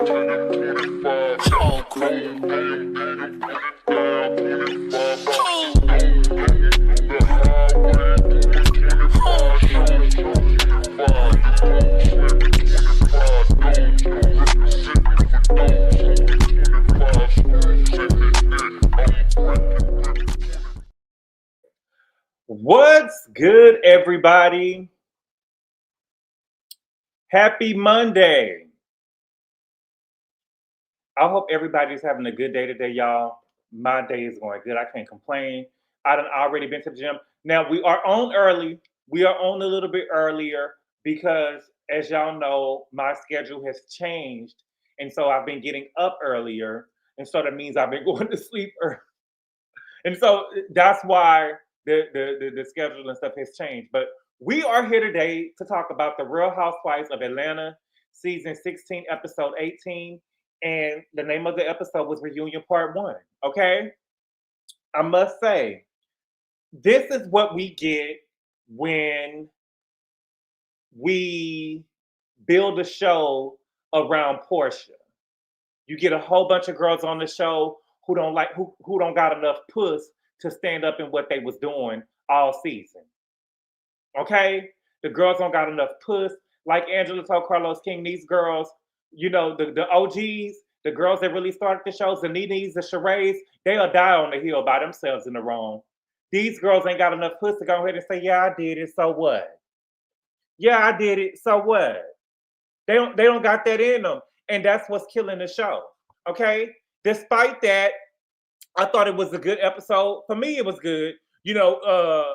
What's good, everybody? Happy Monday. I hope everybody's having a good day today, y'all. My day is going good. I can't complain. I done already been to the gym. Now, we are on early. We are on a little bit earlier because, as y'all know, my schedule has changed. And so I've been getting up earlier. And so that means I've been going to sleep early. And so that's why the schedule and stuff has changed. But we are here today to talk about the Real Housewives of Atlanta, season 16, episode 18. And the name of the episode was Reunion Part 1. Okay? I must say, this is what we get when we build a show around Porsha. You get a whole bunch of girls on the show who don't got enough puss to stand up in what they was doing all season. Okay? The girls don't got enough puss. Like Angela told Carlos King, these girls, you know, the OGs, the girls that really started the shows, the Nenes, the Charades, they'll die on the hill by themselves in the wrong. These girls ain't got enough puss to go ahead and say, yeah, I did it, so what? Yeah, I did it, so what? They don't got that in them. And that's what's killing the show. Okay? Despite that, I thought it was a good episode. For me, it was good. You know,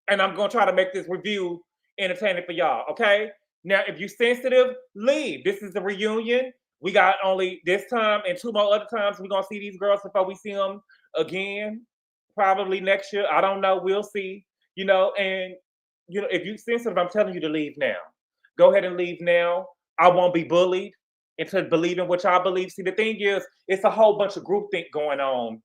and I'm gonna try to make this review entertaining for y'all. Okay. Now, if you're sensitive, leave. This is the reunion. We got only this time and 2 more other times we're gonna see these girls before we see them again. Probably next year. I don't know. We'll see. You know, and you know, if you're sensitive, I'm telling you to leave now. Go ahead and leave now. I won't be bullied into believing what y'all believe. See, the thing is, it's a whole bunch of groupthink going on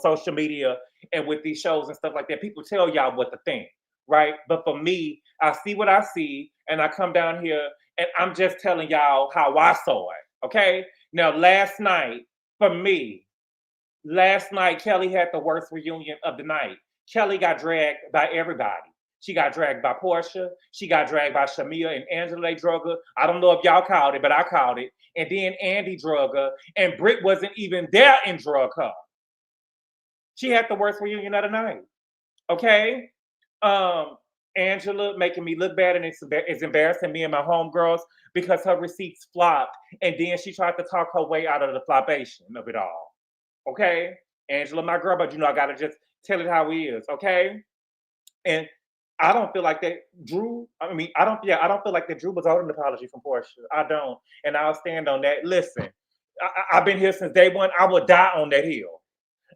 social media and with these shows and stuff like that. People tell y'all what to think, right? But for me, I see what I see, and I come down here and I'm just telling y'all how I saw it. Okay. Now, last night, for me, Kelly had the worst reunion of the night. Kelly got dragged by everybody. She got dragged by Porsha. She got dragged by Shamia and Angela. They drug her. I don't know if y'all called it, but I called it. And then Andy drug her, and Britt wasn't even there and drug her. She had the worst reunion of the night. Okay? Angela making me look bad, and it's embarrassing me and my homegirls because her receipts flopped, and then she tried to talk her way out of the flopation of it all. Okay? Angela, my girl, but you know I gotta just tell it how it is, okay? And I don't feel like that Drew. I don't feel like that Drew was owed an apology from Porsha. I don't, and I'll stand on that. Listen, I've been here since day one. I will die on that hill.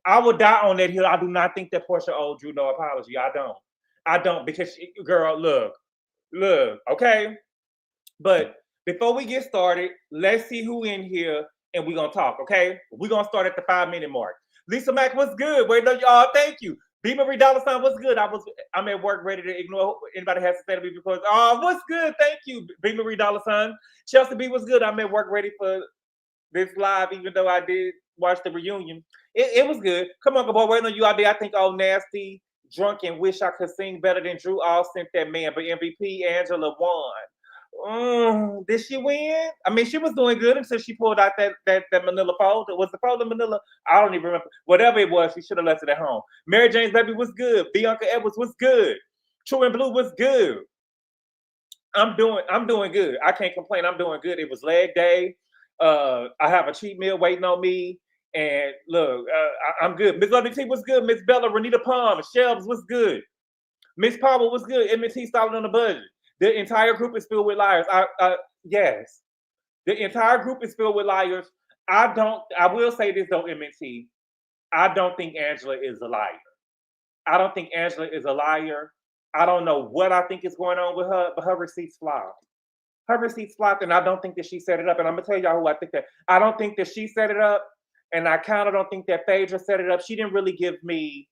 I would die on that hill. I do not think that Porsha owed Drew no apology. I don't because girl, look, okay. But before we get started, let's see who in here, and we're gonna talk. Okay, we're gonna start at the 5-minute mark. Lisa Mack, what's good? Wait, no, y'all. Thank you. B. Marie Dollar Sign, what's good? I'm at work ready to ignore anybody has to say to me because what's good? Thank you, B. Marie Dollar Sign. Chelsea B, what's good? I'm at work ready for this live, even though I did watch the reunion. It was good. Come on, boy, waiting on you out there. I think all nasty, drunk, and wish I could sing better than Drew all sent that man. But MVP Angela won. Did she win? I mean, she was doing good until she pulled out that Manila fold. Was the fold in Manila? I don't even remember. Whatever it was, she should have left it at home. Mary Jane's baby was good. Bianca Edwards was good. True and Blue was good. I'm doing good. I can't complain. I'm doing good. It was leg day. I have a cheat meal waiting on me. And look, I'm good. Miss Lovely T was good. Miss Bella, Renita Palm, Shelves was good. Miss Palmer was good. M&T started on the budget. The entire group is filled with liars. Yes. The entire group is filled with liars. I will say this though, M&T. I don't think Angela is a liar. I don't think Angela is a liar. I don't know what I think is going on with her, but her receipts flopped. Her receipts flopped, and I don't think that she set it up. And I'm gonna tell y'all who I think that. I don't think that she set it up. And I kind of don't think that Phaedra set it up. She didn't really give me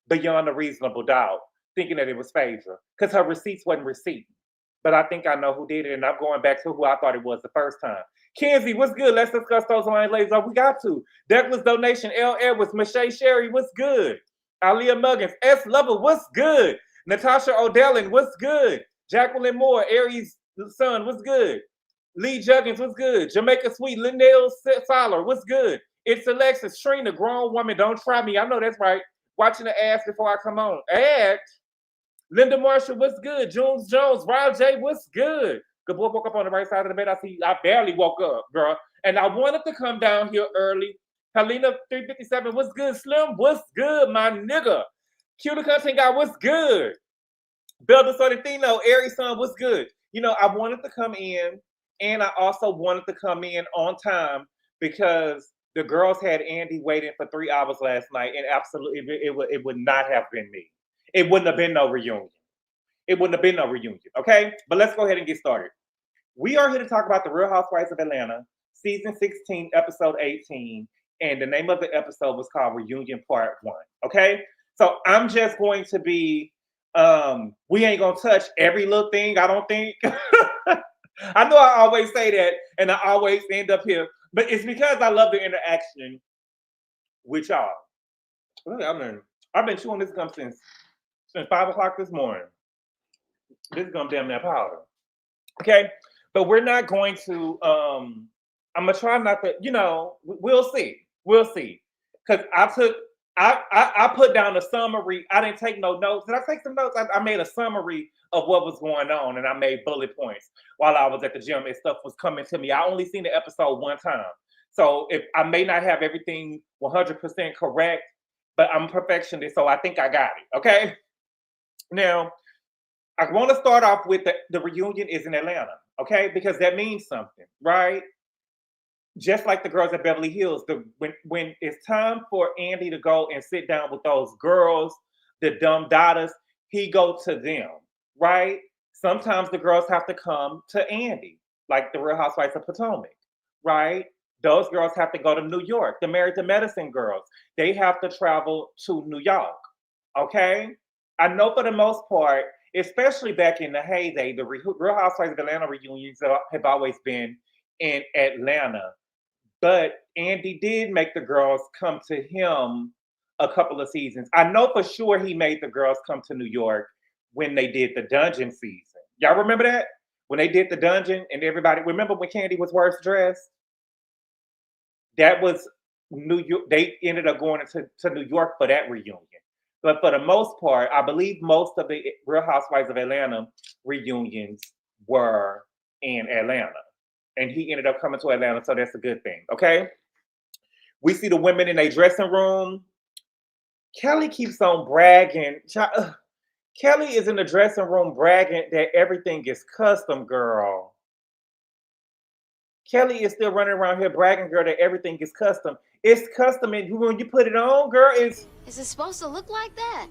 beyond a reasonable doubt, thinking that it was Phaedra, because her receipts wasn't receipting. but I think I know who did it, and I'm going back to who I thought it was the first time. Kenzie, what's good? Let's discuss those lines later. We got to. Douglas Donation, L. Edwards, Michelle Sherry, what's good? Aaliyah Muggins, S. Lover, what's good? Natasha O'Dellin, what's good? Jacqueline Moore, Aries Son, what's good? Lee Juggins, what's good? Jamaica Sweet, Lindell Fowler, what's good? It's Alexis, Trina, grown woman, don't try me. I know that's right. Watching the ads before I come on. Ads. Linda Marshall, what's good? Jones Jones, Rob J, what's good? Good boy woke up on the right side of the bed. I barely woke up, girl. And I wanted to come down here early. Helena 357, what's good? Slim, what's good, my nigga? Q the content guy, what's good? Belda Sorrentino, Aries Son, what's good? You know, I wanted to come in, and I also wanted to come in on time because the girls had Andy waiting for 3 hours last night, and absolutely, it would not have been me. It wouldn't have been no reunion. It wouldn't have been no reunion, okay? But let's go ahead and get started. We are here to talk about The Real Housewives of Atlanta, season 16, episode 18, and the name of the episode was called Reunion Part 1, okay? So I'm just going to be, we ain't gonna touch every little thing, I don't think. I know I always say that, and I always end up here, but it's because I love the interaction with y'all. I've been chewing this gum since 5 o'clock this morning. This gum damn near powder. Okay, but we're not going to, I'm gonna try not to, you know, we'll see. We'll see. Because I put down a summary. I didn't take no notes. Did I take some notes? I made a summary of what was going on, and I made bullet points while I was at the gym and stuff was coming to me. I only seen the episode one time. So if I may not have everything 100% correct, but I'm a perfectionist, so I think I got it, okay? Now, I want to start off with the reunion is in Atlanta, okay? Because that means something, right? Just like the girls at Beverly Hills, when it's time for Andy to go and sit down with those girls, the dumb daughters, he go to them, right? Sometimes the girls have to come to Andy, like the Real Housewives of Potomac, right? Those girls have to go to New York. The Married to Medicine girls, they have to travel to New York, okay? I know for the most part, especially back in the heyday, the Real Housewives of Atlanta reunions have always been in Atlanta. But Andy did make the girls come to him a couple of seasons. I know for sure he made the girls come to New York when they did the dungeon season. Y'all remember that? When they did the dungeon and everybody, remember when Candy was worst dressed? That was New York. They ended up going to New York for that reunion. But for the most part, I believe most of the Real Housewives of Atlanta reunions were in Atlanta. And he ended up coming to Atlanta, so that's a good thing, okay? We see the women in a dressing room. Kelly keeps on bragging. Kelly is in the dressing room bragging that everything is custom, girl. Kelly is still running around here bragging, girl, that everything is custom. It's custom, and when you put it on, girl, Is it supposed to look like that?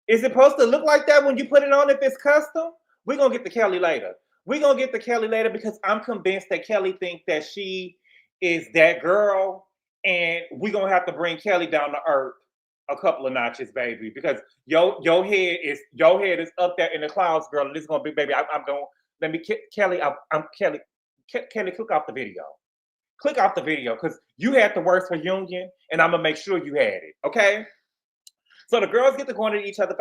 Is it supposed to look like that when you put it on if it's custom? We're going to get to Kelly later. We're going to get to Kelly later because I'm convinced that Kelly thinks that she is that girl, and we're going to have to bring Kelly down to earth a couple of notches, baby, because your head is up there in the clouds, girl. This is going to be, baby, I'm going, let me, Kelly, Kelly, click off the video. Click off the video because you had the worst reunion, and I'm going to make sure you had it, okay? So the girls get to go into each other's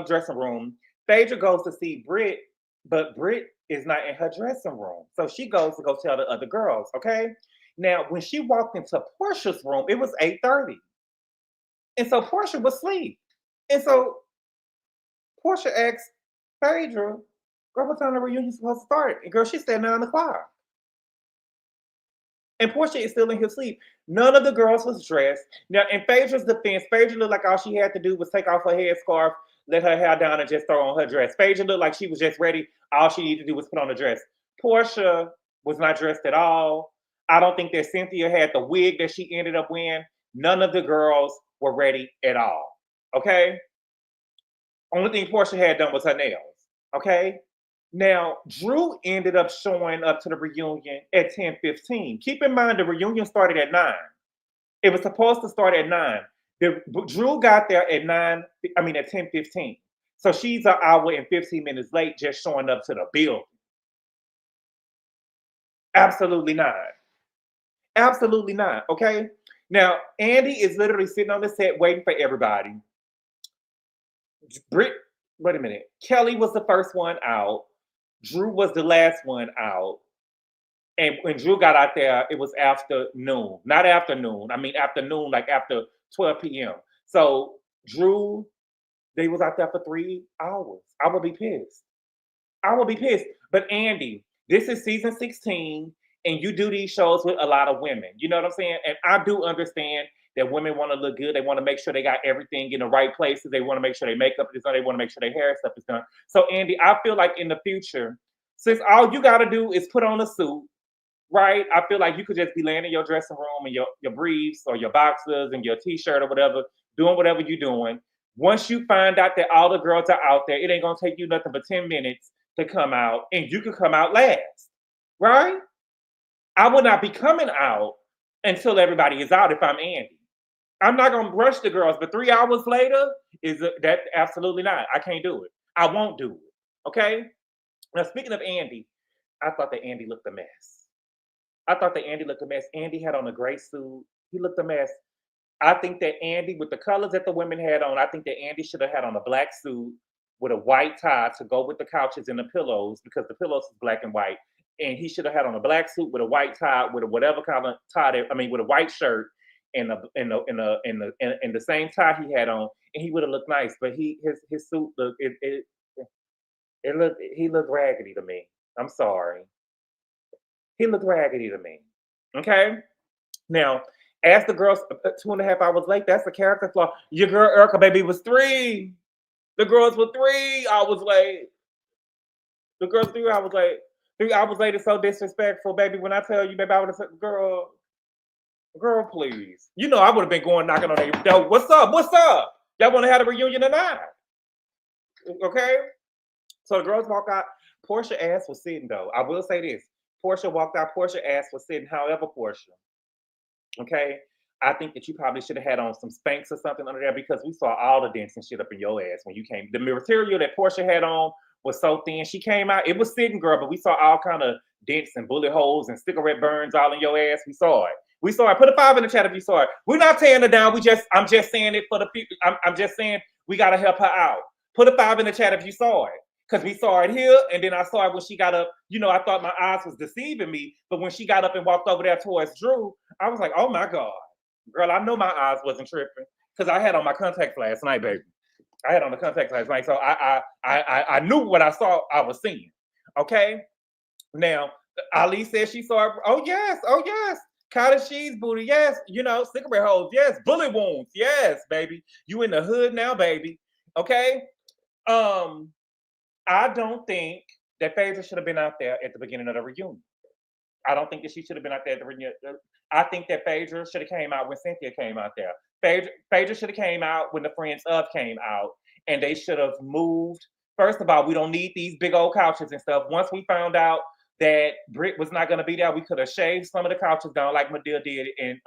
dressing room. Phaedra goes to see Britt, but Britt is not in her dressing room. So she goes to go tell the other girls, okay? Now, when she walked into Porsha's room, it was 8:30. And so Porsha was asleep. And so Porsha asked Phaedra, girl, what time the reunion supposed to start? And girl, she said 9 o'clock. And Porsha is still in her sleep. None of the girls was dressed. Now, in Phaedra's defense, Phaedra looked like all she had to do was take off her headscarf, let her hair down, and just throw on her dress. Phaedra looked like she was just ready. All she needed to do was put on a dress. Porsha was not dressed at all. I don't think that Cynthia had the wig that she ended up wearing. None of the girls were ready at all, okay? Only thing Porsha had done was her nails, okay? Now, Drew ended up showing up to the reunion at 10:15. Keep in mind, the reunion started at 9. It was supposed to start at 9. Drew got there at 10:15. So she's an hour and 15 minutes late just showing up to the building. Absolutely not. Absolutely not. Okay. Now, Andy is literally sitting on the set waiting for everybody. Brit, wait a minute. Kelly was the first one out. Drew was the last one out. And when Drew got out there, it was afternoon. Not afternoon. I mean afternoon, like after 12 p.m. So Drew, they was out there for 3 hours. I would be pissed. I would be pissed. But Andy, this is season 16, and you do these shows with a lot of women. You know what I'm saying? And I do understand that women want to look good. They want to make sure they got everything in the right places. They want to make sure their makeup is done. They want to make sure their hair stuff is done. So Andy, I feel like in the future, since all you got to do is put on a suit, right? I feel like you could just be laying in your dressing room and your briefs or your boxers and your t-shirt or whatever, doing whatever you're doing. Once you find out that all the girls are out there, it ain't gonna take you nothing but 10 minutes to come out, and you could come out last, right? I would not be coming out until everybody is out if I'm Andy. I'm not gonna rush the girls, but 3 hours later that absolutely not. I can't do it. I won't do it. Okay. Now speaking of Andy, I thought that Andy looked a mess. I thought that Andy looked a mess. Andy had on a gray suit. He looked a mess. I think that Andy, with the colors that the women had on, I think that Andy should have had on a black suit with a white tie to go with the couches and the pillows, because the pillows is black and white. And he should have had on a black suit with a white tie, with a whatever kind of tie. With a white shirt and the same tie he had on, and he would have looked nice. But his suit looked he looked raggedy to me. I'm sorry. He looked raggedy to me. Okay. Now, as the girls 2.5 hours late, that's a character flaw. Your girl Erica, baby, was 3. The girls were 3 hours late. The girls 3 hours late. 3 hours late is so disrespectful, baby. When I tell you, baby, I would have said, girl, please. You know, I would have been going knocking on their door. What's up? What's up? Y'all want to have a reunion or not? Okay. So the girls walk out. Porsha ass was sitting though. I will say this. Porsha walked out. Porsha ass was sitting. However, Porsha, okay, I think that you probably should have had on some Spanx or something under there, because we saw all the dents and shit up in your ass when you came. The material that Porsha had on was so thin. She came out. It was sitting, girl, but we saw all kind of dents and bullet holes and cigarette burns all in your ass. We saw it. We saw it. Put a 5 in the chat if you saw it. We're not tearing her down. I'm just saying it for the people. I'm just saying we got to help her out. Put a 5 in the chat if you saw it. Because we saw it here, and then I saw it when she got up. You know, I thought my eyes was deceiving me, but when she got up and walked over there towards Drew, I was like, oh my God. Girl, I know my eyes wasn't tripping, because I had on my contacts last night, baby. I had on the contacts last night, so I knew what I saw I was seeing. Okay? Now, Ali said she saw it. Oh, yes. Cottage cheese booty, yes. You know, cigarette holes, yes. Bullet wounds, yes, baby. You in the hood now, baby. Okay? I don't think that Phaedra should have been out there at the beginning of the reunion. I don't think that she should have been out there at the reunion. I think that Phaedra should have came out when Cynthia came out there. Phaedra should have came out when the Friends of came out, and they should have moved. First of all, we don't need these big old couches and stuff. Once we found out that Britt was not going to be there, we could have shaved some of the couches down like Madea did in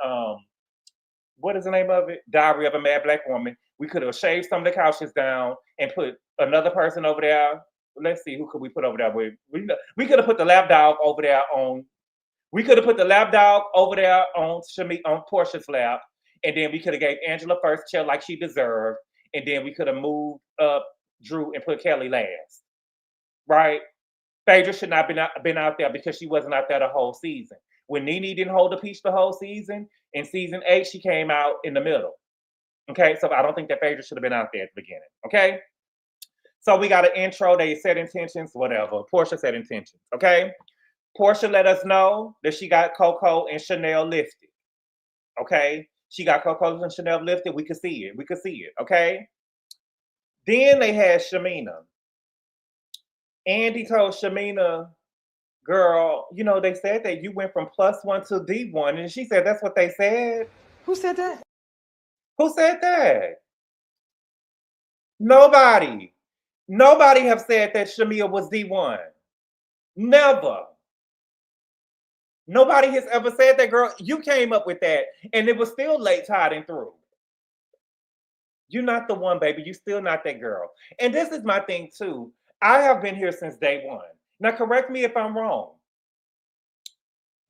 what is the name of it? Diary of a Mad Black Woman. We could have shaved some of the couches down and put another person over there. Let's see, who could we put over there with? We could have put the lap dog over there on. We could have put the lap dog over there on Porsha's lap, and then we could have gave Angela first chair like she deserved, and then we could have moved up Drew and put Kelly last. Right? Phaedra should not have been out there, because she wasn't out there the whole season. When Nene didn't hold the peach the whole season, in season 8, she came out in the middle. Okay, so I don't think that Phaedra should have been out there at the beginning. Okay, so we got an intro. They set intentions, whatever. Porsha set intentions. Okay, Porsha let us know that she got Coco and Chanel lifted. Okay, she got Coco and Chanel lifted. We could see it. Okay, then they had Shamina. Andy told Shamina, girl, you know, they said that you went from +1 to D1. And she said, that's what they said. Who said that? Who said that? Nobody. Nobody have said that Shamia was D1. Never. Nobody has ever said that, girl. You came up with that, and it was still late tied and through. You're not the one, baby. You still not that girl. And this is my thing too. I have been here since day one. Now, correct me if I'm wrong.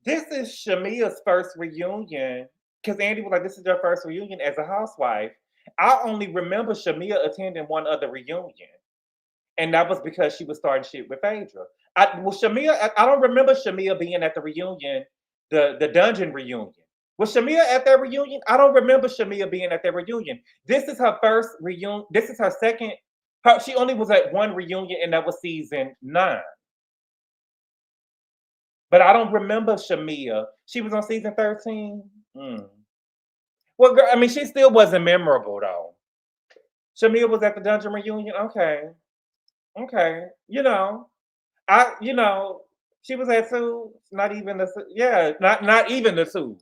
This is Shamia's first reunion because Andy was like, "This is your first reunion as a housewife." I only remember Shamia attending one other reunion, and that was because she was starting shit with Phaedra. I don't remember Shamia being at the reunion, the dungeon reunion. Was Shamia at that reunion? I don't remember Shamia being at that reunion. This is her first reunion. This is her second. She only was at one reunion, and that was season 9. But I don't remember Shamia. She was on season 13. Mm. Well, girl, I mean, she still wasn't memorable though. Shamia was at the dungeon reunion. Okay, okay. She was at two. Not even the yeah, not even the two.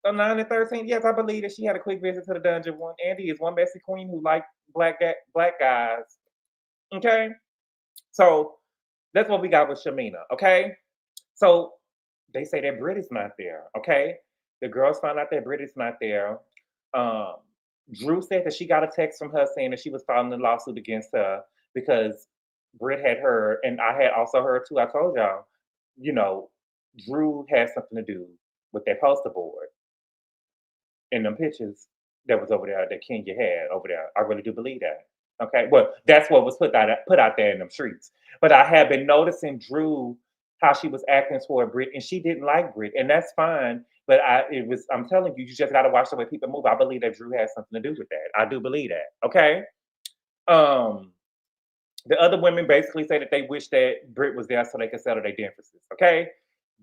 So 9 and 13. Yes, I believe that she had a quick visit to the dungeon one. Andy is one messy queen who liked black guys. Okay, so that's what we got with Shamina. Okay, so they say that Brit is not there. Okay, the girls found out that Brit is not there. Um, Drew said that she got a text from her saying that she was filing a lawsuit against her because Brit had heard, and I had also heard too. I told y'all, you know, Drew had something to do with that poster board in them pictures that was over there that Kenya had over there. I really do believe that. Okay, well, that's what was put out there in them streets. But I have been noticing Drew how she was acting toward Brit, and she didn't like Brit, and that's fine. But I'm telling you, you just got to watch the way people move. I believe that Drew has something to do with that. I do believe that. Okay. Um, the other women basically say that they wish that Brit was there so they could settle their differences. Okay.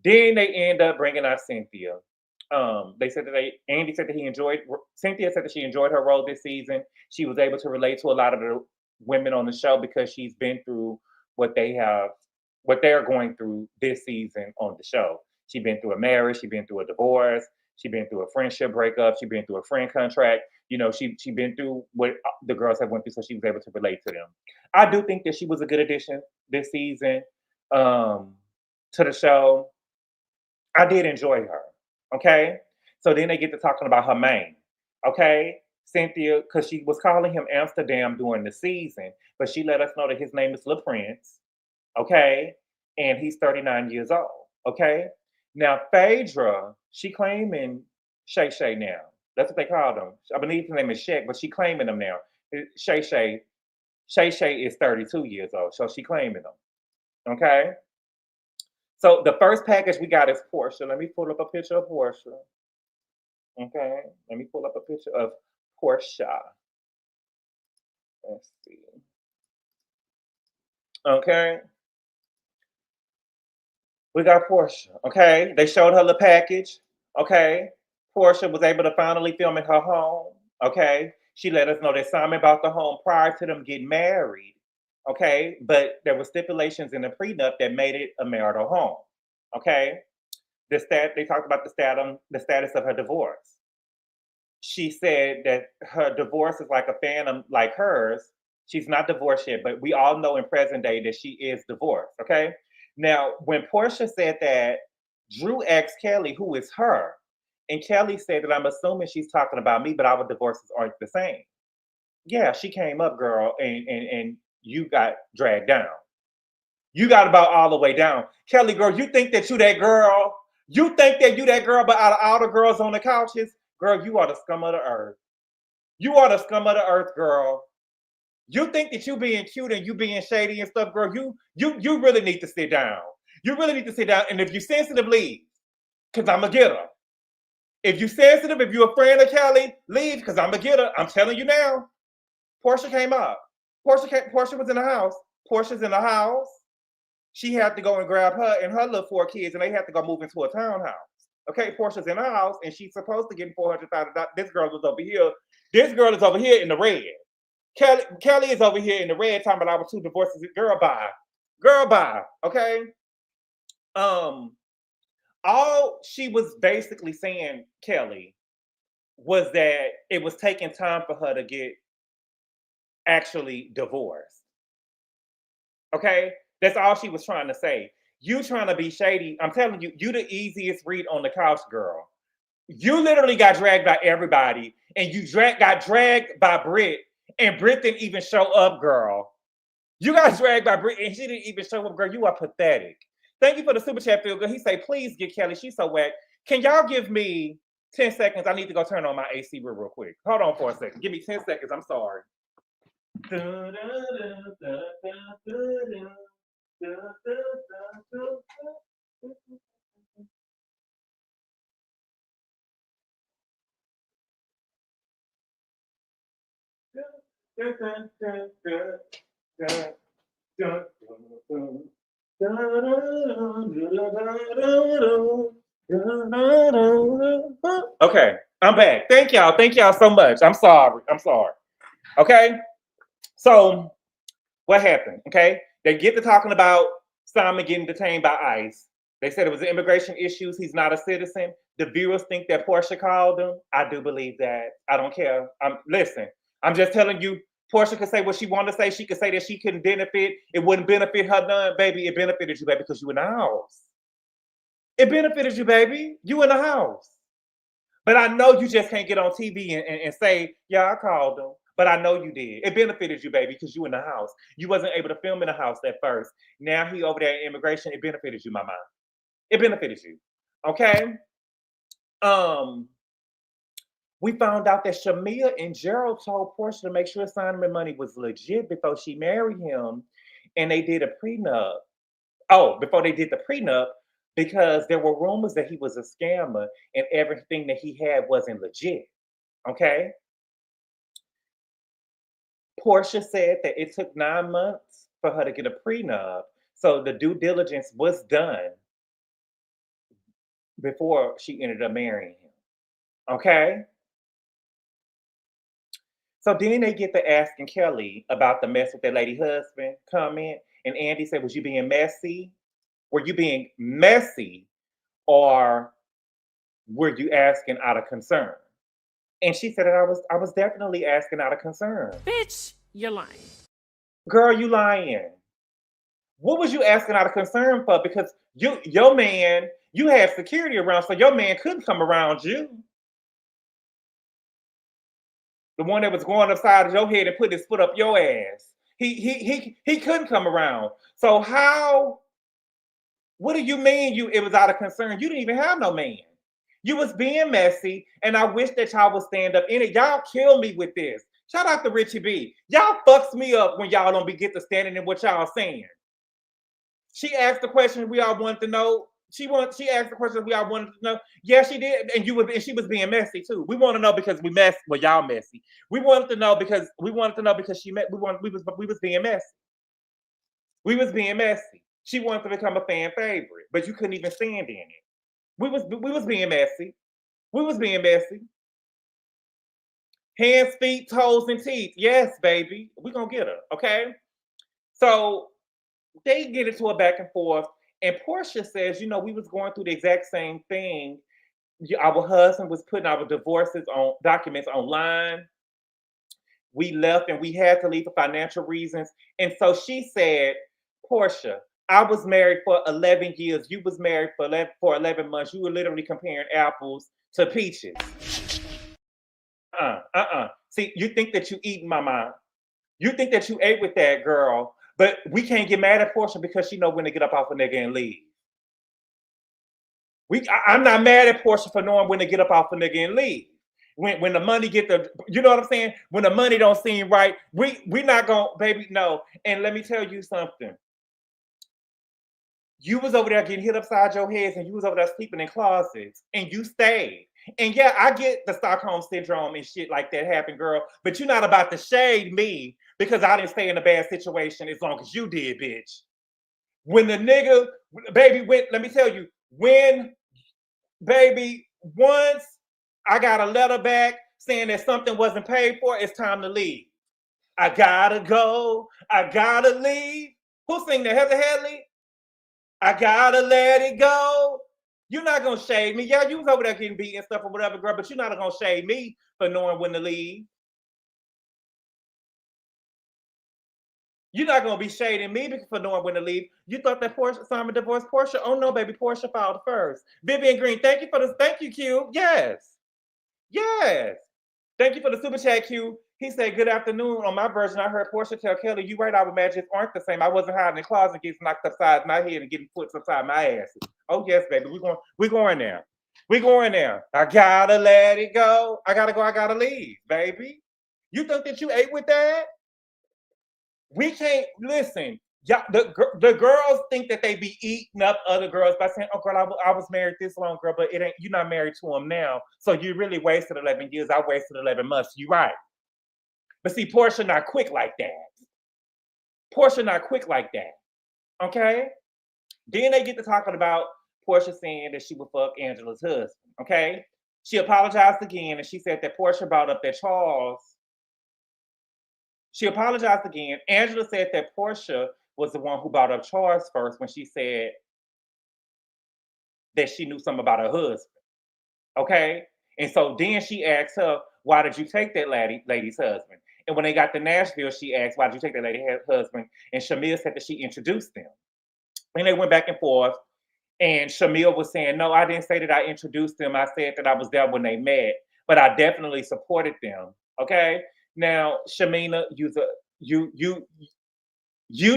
Then they end up bringing out Cynthia. They said that Andy said that Cynthia said that she enjoyed her role this season. She was able to relate to a lot of the women on the show because she's been through what they have, what they're going through this season on the show. She's been through a marriage, she's been through a divorce, she's been through a friendship breakup, she's been through a friend contract. She been through what the girls have went through, so she was able to relate to them. I do think that she was a good addition this season um, to the show. I did enjoy her. Okay. So then they get to talking about her man. Okay. Cynthia, because she was calling him Amsterdam during the season, but she let us know that his name is Le Prince. Okay. And he's 39 years old. Okay. Now, Phaedra, she claiming Shay Shay now. That's what they called him. I believe his name is Shaq, but she claiming him now. Shay Shay. Shay Shay is 32 years old, so she claiming him. Okay. So the first package we got is Porsha. Let me pull up a picture of Porsha. Okay. Let me pull up a picture of Porsha. Let's see. Okay. We got Porsha. Okay. They showed her the package. Okay. Porsha was able to finally film in her home. Okay. She let us know that Simon bought the home prior to them getting married. Okay. But there were stipulations in the prenup that made it a marital home. Okay. They talked about the status of her divorce. She said that her divorce is like a phantom like hers. She's not divorced yet, but we all know in present day that she is divorced. Okay. Now, when Porsha said that, Drew asked Kelly, who is her? And Kelly said that I'm assuming she's talking about me, but our divorces aren't the same. Yeah, she came up, girl, and you got dragged down. You got about all the way down. Kelly, girl, you think that you that girl? You think that you that girl, but out of all the girls on the couches, girl, you are the scum of the earth. You are the scum of the earth, girl. You think that you being cute and you being shady and stuff, girl. You really need to sit down. You really need to sit down. And if you're sensitive, leave. Cause I'ma get her. If you're sensitive, if you're a friend of Kelly, leave, because I'ma get her. I'm telling you now. Porsha came up. Porsha was in the house. Porsha's in the house. She had to go and grab her and her little 4 kids, and they had to go move into a townhouse. Okay, Porsha's in her house, and she's supposed to get $400,000. This girl was over here. This girl is over here in the red. Kelly is over here in the red, talking about I was 2 divorces. Girl, bye. Girl, bye. Okay. All she was basically saying, Kelly, was that it was taking time for her to get actually divorced. Okay? That's all she was trying to say. You trying to be shady. I'm telling you, you the easiest read on the couch, girl. You literally got dragged by everybody, and you got dragged by Brit, and Brit didn't even show up, girl. You got dragged by Brit, and she didn't even show up, girl. You are pathetic. Thank you for the super chat, Feel Good. He say, please get Kelly. She's so whack. Can y'all give me 10 seconds? I need to go turn on my AC real quick. Hold on for a second. Give me 10 seconds. I'm sorry. Okay, I'm back. Thank y'all. Thank y'all so much. I'm sorry. I'm sorry. Okay. So what happened? Okay. They get to talking about Simon getting detained by ICE. They said it was immigration issues. He's not a citizen. The viewers think that Porsha called him. I do believe that. I don't care. Listen, I'm just telling you, Porsha could say what she wanted to say. She could say that she couldn't benefit. It wouldn't benefit her none, baby. It benefited you, baby, because you in the house. It benefited you, baby. You in the house. But I know you just can't get on TV and say, yeah, I called him. But I know you did. It benefited you, baby, because you in the house. You wasn't able to film in the house at first. Now he over there in immigration. It benefited you, my mom. It benefited you. Okay? We found out that Shamia and Gerald told Porsha to make sure Simon money was legit before she married him. And they did a prenup. Oh, before they did the prenup, because there were rumors that he was a scammer and everything that he had wasn't legit. Okay? Porsha said that it took 9 months for her to get a prenup. So the due diligence was done before she ended up marrying him. Okay? So then they get to asking Kelly about the mess with that lady husband comment. And Andy said, was you being messy? Were you being messy? Or were you asking out of concern? And she said that I was definitely asking out of concern. Bitch, you're lying. Girl, you lying. What was you asking out of concern for? Because your man, you had security around, so your man couldn't come around you. The one that was going upside of your head and put his foot up your ass. He couldn't come around. So how? What do you mean it was out of concern? You didn't even have no man. You was being messy, and I wish that y'all would stand up in it. Y'all kill me with this. Shout out to Richie B. Y'all fucks me up when y'all don't get to standing in what y'all saying. She asked the question we all wanted to know. She asked the question we all wanted to know. Yeah, she did, and she was being messy too. We want to know because we messed. Well, y'all messy. We wanted to know because she met. We was being messy. We was being messy. She wanted to become a fan favorite, but you couldn't even stand in it. We was being messy. We was being messy. Hands, feet, toes, and teeth. Yes, baby. We're gonna get her. Okay. So they get into a back and forth. And Porsha says, we was going through the exact same thing. Our husband was putting our divorces on documents online. We left and we had to leave for financial reasons. And so she said, Porsha, I was married for 11 years. You was married for 11 months. You were literally comparing apples to peaches. See, you think that you eating, mama. You think that you ate with that girl. But we can't get mad at Porsha because she know when to get up off a nigga and leave. I'm not mad at Porsha for knowing when to get up off a nigga and leave. When the money you know what I'm saying? When the money don't seem right, we not gonna, baby, no. And let me tell you something. You was over there getting hit upside your heads and you was over there sleeping in closets and you stayed. And yeah, I get the Stockholm syndrome and shit like that happen, girl. But you're not about to shade me because I didn't stay in a bad situation as long as you did, bitch. When the nigga, baby, let me tell you, baby, once I got a letter back saying that something wasn't paid for, it's time to leave. I gotta go. I gotta leave. Who sing the Heather Hadley? I gotta let it go. You're not gonna shade me. Yeah, you was over there getting beat and stuff or whatever, girl, but you're not gonna shade me for knowing when to leave. You're not gonna be shading me for knowing when to leave. You thought that Porsha Simon divorced Porsha? Oh no, baby, Porsha filed first. Vivian Green, thank you for this. Thank you, Q. Yes, yes. Thank you for the super chat, Q. He said, "Good afternoon." On my version, I heard Porsha tell Kelly, "You right, our magics aren't the same. I wasn't hiding in the closet, getting knocked upside my head and getting put upside my ass." Oh yes, baby, we going there. We going there. I gotta let it go. I gotta go. I gotta leave, baby. You think that you ate with that? We can't listen. Yeah, the girls think that they be eating up other girls by saying, "Oh, girl, I was married this long, girl, but it ain't. You're not married to him now, so you really wasted 11 years. I wasted 11 months. You right." But see, Porsha not quick like that. Porsha not quick like that. Okay? Then they get to talking about Porsha saying that she would fuck Angela's husband. Okay? She apologized again and she said that Porsha brought up that Charles. She apologized again. Angela said that Porsha was the one who brought up Charles first when she said that she knew something about her husband. Okay? And so then she asked her, "Why did you take that lady's husband?" And when they got to Nashville, she asked, "Why did you take that lady's husband?" And Shamil said that she introduced them. And they went back and forth. And Shamil was saying, "No, I didn't say that I introduced them. I said that I was there when they met, but I definitely supported them." Okay. Now, Shamina, you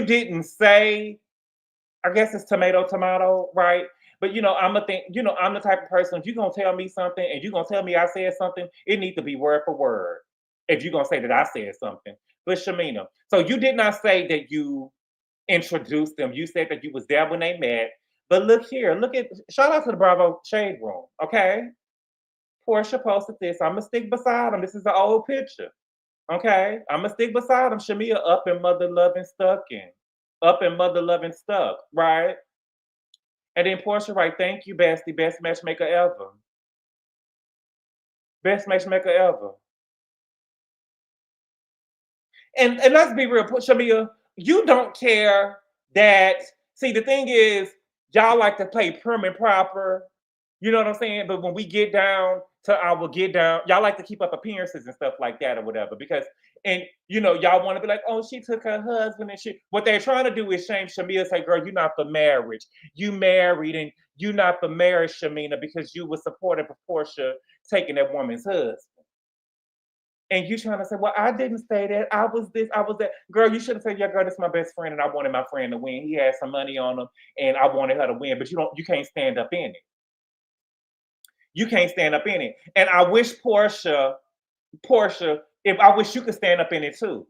didn't say, I guess it's tomato, right? But I'm I'm the type of person, if you're gonna tell me something and you're gonna tell me I said something, it needs to be word for word. If you're gonna say that I said something. But Shamina, so you did not say that you introduced them. You said that you was there when they met. But look here, shout out to the Bravo Shade Room, okay? Porsha posted this. I'm gonna stick beside him. This is an old picture. Okay, I'm gonna stick beside him. Shamia up in mother loving stuck in. Up in mother loving stuck, right? And then Porsha, right? Thank you, bestie. Best matchmaker ever. Best matchmaker ever. And let's be real, Shamia, you don't care that. See, the thing is, y'all like to play prim and proper. You know what I'm saying? But when we get down to our get down, y'all like to keep up appearances and stuff like that or whatever. Because and y'all want to be like, "Oh, she took her husband and shit." What they're trying to do is shame Shamia, say, "Girl, you're not for marriage. You married and you not for marriage, Shamina, because you were supportive of Porsha taking that woman's husband." And you trying to say, "Well, I didn't say that. I was this, I was that." Girl, you should have said, "Yeah, girl, this is my best friend, and I wanted my friend to win. He had some money on him, and I wanted her to win." But you can't stand up in it. You can't stand up in it. And I wish Porsha, if I wish you could stand up in it too.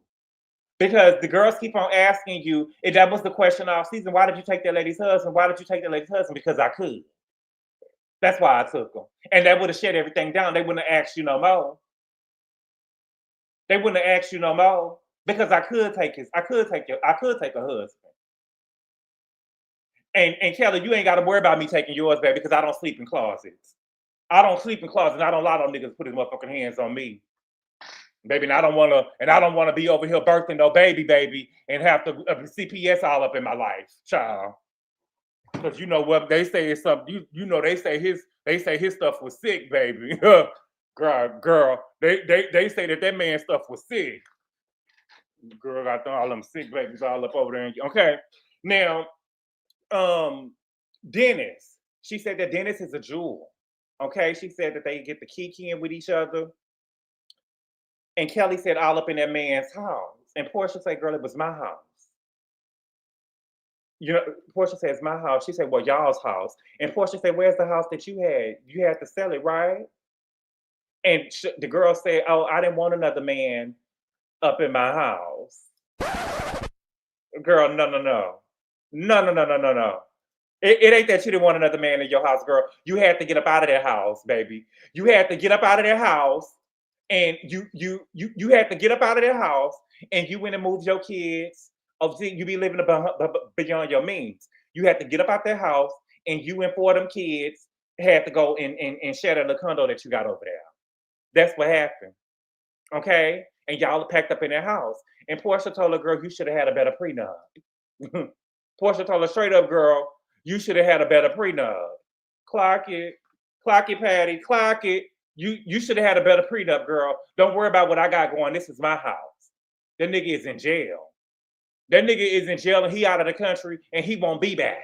Because the girls keep on asking you, if that was the question all season, "Why did you take that lady's husband? Why did you take that lady's husband?" Because I could. That's why I took him. And that would have shut everything down. They wouldn't have asked you no more. They wouldn't have asked you no more. Because I could take a husband. And Kelly, you ain't gotta worry about me taking yours, baby, because I don't sleep in closets. I don't sleep in closets. I don't allow them niggas to put his motherfucking hands on me. Baby, and I don't wanna be over here birthing no baby, and have to CPS all up in my life, child. Because you know what they say is something. They say his stuff was sick, baby. girl, they say that man's stuff was sick. Girl got all them sick babies all up over there. Okay, now, Dennis. She said that Dennis is a jewel. Okay, she said that they get the kiki in with each other. And Kelly said all up in that man's house. And Porsha said, "Girl, it was my house." Porsha says my house. She said, "Well, y'all's house." And Porsha said, "Where's the house that you had? You had to sell it, right?" And the girl said, "Oh, I didn't want another man up in my house." Girl, no, no, no. No, no, no, no, no, no. It ain't that you didn't want another man in your house, girl. You had to get up out of that house, baby. You had to get up out of that house, and you had to get up out of that house, and you went and moved your kids. Oh, see, you be living beyond your means. You had to get up out that house, and you and four of them kids had to go and shatter the condo that you got over there. That's what happened. Okay? And y'all packed up in that house. And Porsha told her, "Girl, you should have had a better prenup." Porsha told her straight up, "Girl, you should have had a better prenup." Clock it, Patty, clock it. You should have had a better prenup, girl. Don't worry about what I got going. This is my house. The nigga is in jail. That nigga is in jail and he out of the country and he won't be back.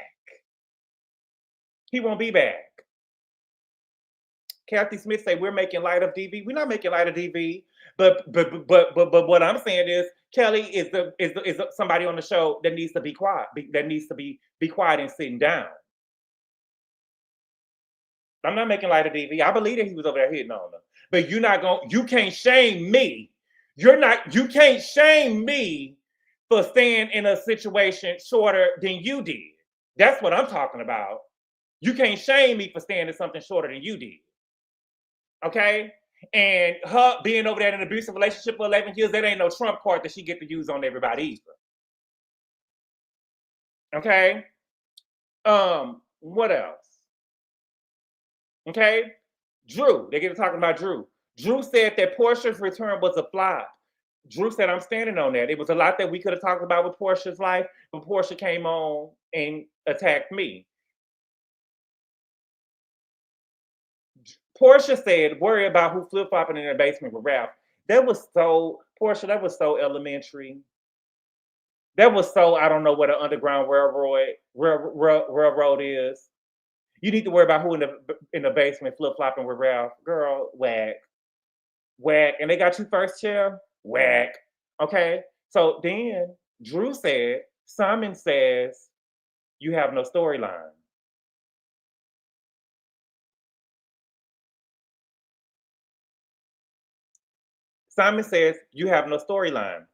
He won't be back. Kathy Smith say we're making light of DV. We're not making light of DV, but what I'm saying is Kelly is somebody on the show that needs to be quiet. That needs to be quiet and sitting down. I'm not making light of DV. I believe that he was over there hitting on her, but you can't shame me. You can't shame me for staying in a situation shorter than you did. That's what I'm talking about. You can't shame me for staying in something shorter than you did. Okay? And her being over there in an abusive relationship for 11 years, that ain't no trump card that she get to use on everybody either. Okay? What else? Okay? Drew, they get to talking about Drew. Drew said that Porsha's return was a flop. Drew said, I'm standing on that. It was a lot that we could have talked about with Porsha's life, but Porsha came on and attacked me. Porsha said, worry about who flip-flopping in their basement with Ralph. Porsha, that was so elementary. That was so, I don't know what an underground railroad is. You need to worry about who in the basement flip-flopping with Ralph. Girl, whack. Whack. And they got you first chair? Whack. Okay? So then Drew said, Simon says, you have no storyline. Simon says, you have no storyline.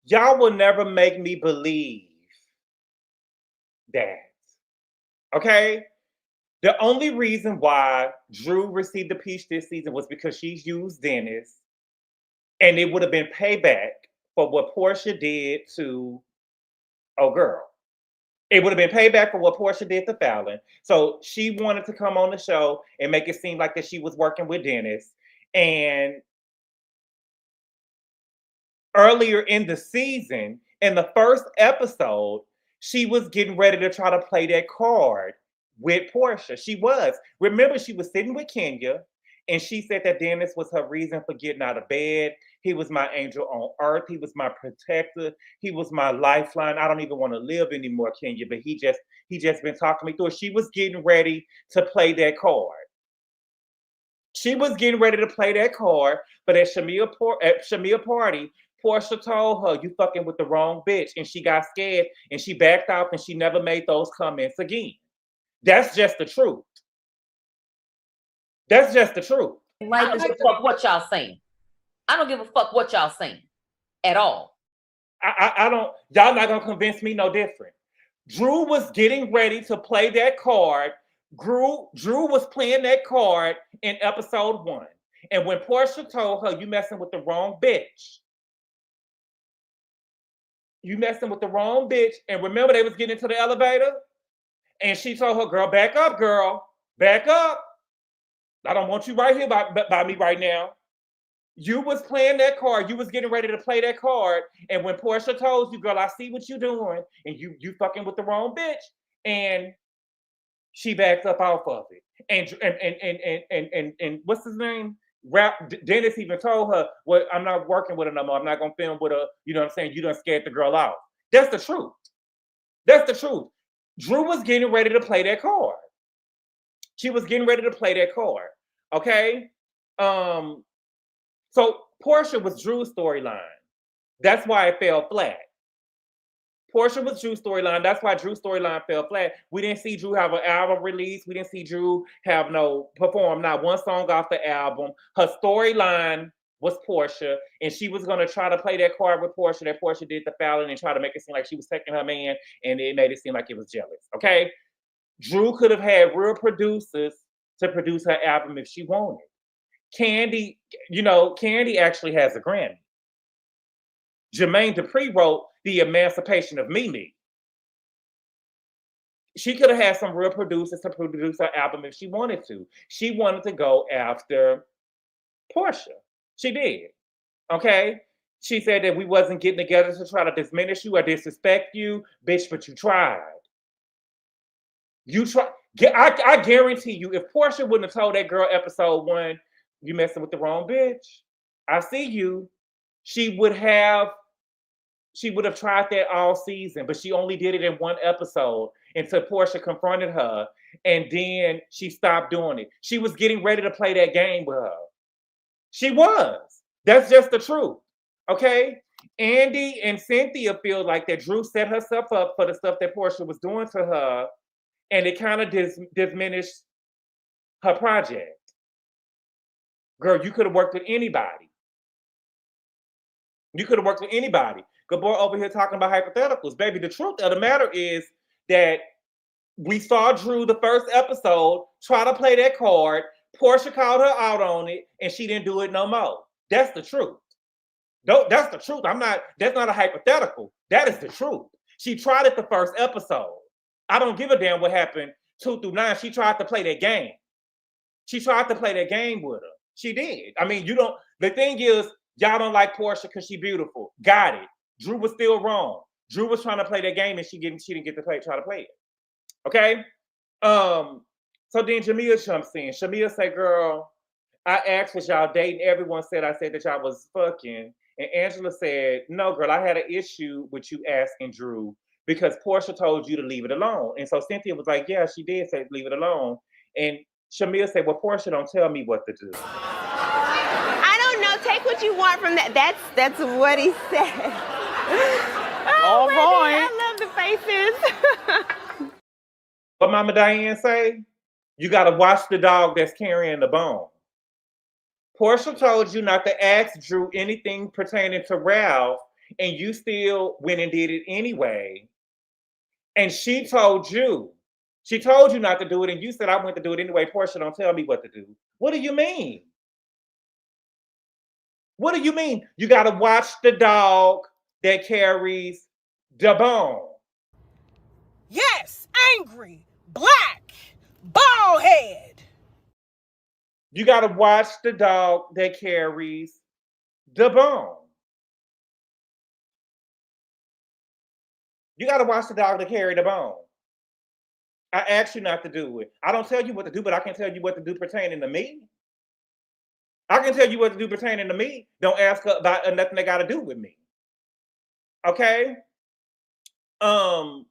Y'all will never make me believe that. Okay? The only reason why Drew received the peach this season was because she used Dennis, and it would have been payback for what Porsha did to girl. It would have been payback for what Porsha did to Fallon. So she wanted to come on the show and make it seem like that she was working with Dennis. And earlier in the season, in the first episode, she was getting ready to try to play that card with Porsha. She was. Remember, she was sitting with Kenya, and she said that Dennis was her reason for getting out of bed. He was my angel on earth. He was my protector. He was my lifeline. I don't even want to live anymore, Kenya, but he just been talking me through it. She was getting ready to play that card. She was getting ready to play that card, but at Shamia party, Porsha told her, you fucking with the wrong bitch. And she got scared and she backed off and she never made those comments again. That's just the truth. That's just the truth. I don't give a fuck what y'all saying. I don't give a fuck what y'all saying at all. I don't, y'all not gonna convince me no different. Drew was getting ready to play that card. Drew was playing that card in episode 1. And when Porsha told her, you messing with the wrong bitch. You messing with the wrong bitch. And remember, they was getting into the elevator? And she told her, girl, back up, girl. Back up. I don't want you right here by me right now. You was playing that card. You was getting ready to play that card. And when Porsha told you, girl, I see what you're doing. And you fucking with the wrong bitch. And she backed up off of it. And what's his name? Dennis even told her, well, I'm not working with her no more. I'm not going to film with her. You know what I'm saying? You done scared the girl out. That's the truth. That's the truth. Drew was getting ready to play that card. She was getting ready to play that card. Okay? So Porsha was Drew's storyline. That's why it fell flat. Porsha was Drew's storyline. That's why Drew's storyline fell flat. We didn't see Drew have an album release. We didn't see Drew perform not one song off the album. Her storyline was Porsha, and she was going to try to play that card with Porsha that Porsha did to Fallon and try to make it seem like she was taking her man, and it made it seem like it was jealous. Okay? Drew could have had real producers to produce her album if she wanted. Candy actually has a Grammy. Jermaine Dupri wrote The Emancipation of Mimi. She could have had some real producers to produce her album if she wanted to. She wanted to go after Porsha. She did. Okay? She said that we wasn't getting together to try to diminish you or disrespect you. Bitch, but you tried. You tried. I guarantee you, if Porsha wouldn't have told that girl episode 1, you messing with the wrong bitch, I see you, she would have she would have tried that all season, but she only did it in one episode until Porsha confronted her, and then she stopped doing it. She was getting ready to play that game with her. She was. That's just the truth. Okay? Andy and Cynthia feel like that Drew set herself up for the stuff that Porsha was doing to her, and it kind of diminished her project. Girl, you could have worked with anybody. You could have worked with anybody. Gabor over here talking about hypotheticals. Baby, the truth of the matter is that we saw Drew the first episode try to play that card. Porsha called her out on it, and she didn't do it no more. That's the truth. That's the truth. That's not a hypothetical. That is the truth. She tried it the first episode. I don't give a damn what happened 2 through 9. She tried to play that game. She tried to play that game with her. She did. I mean, the thing is, y'all don't like Porsha because she's beautiful. Got it. Drew was still wrong. Drew was trying to play that game and she didn't get to try to play it. Okay? So then Jamia jumps in. Shamia say, girl, I asked was y'all dating. Everyone said I said that y'all was fucking. And Angela said, no, girl, I had an issue with you asking Drew because Porsha told you to leave it alone. And so Cynthia was like, yeah, she did say leave it alone. And Shamia said, well, Porsha don't tell me what to do. I don't know. Take what you want from that. That's what he said. Oh, boy. I love the faces. What Mama Diane say? You got to watch the dog that's carrying the bone. Porsha told you not to ask Drew anything pertaining to Ralph, and you still went and did it anyway. And she told you not to do it, and you said, I went to do it anyway. Porsha don't tell me what to do. What do you mean? What do you mean? You got to watch the dog that carries the bone. Yes, angry, black, bald head. You got to watch the dog that carries the bone. You got to watch the dog that carry the bone. I asked you not to do it. I don't tell you what to do, but I can tell you what to do pertaining to me. I can tell you what to do pertaining to me. Don't ask her about nothing that got to do with me. Okay? So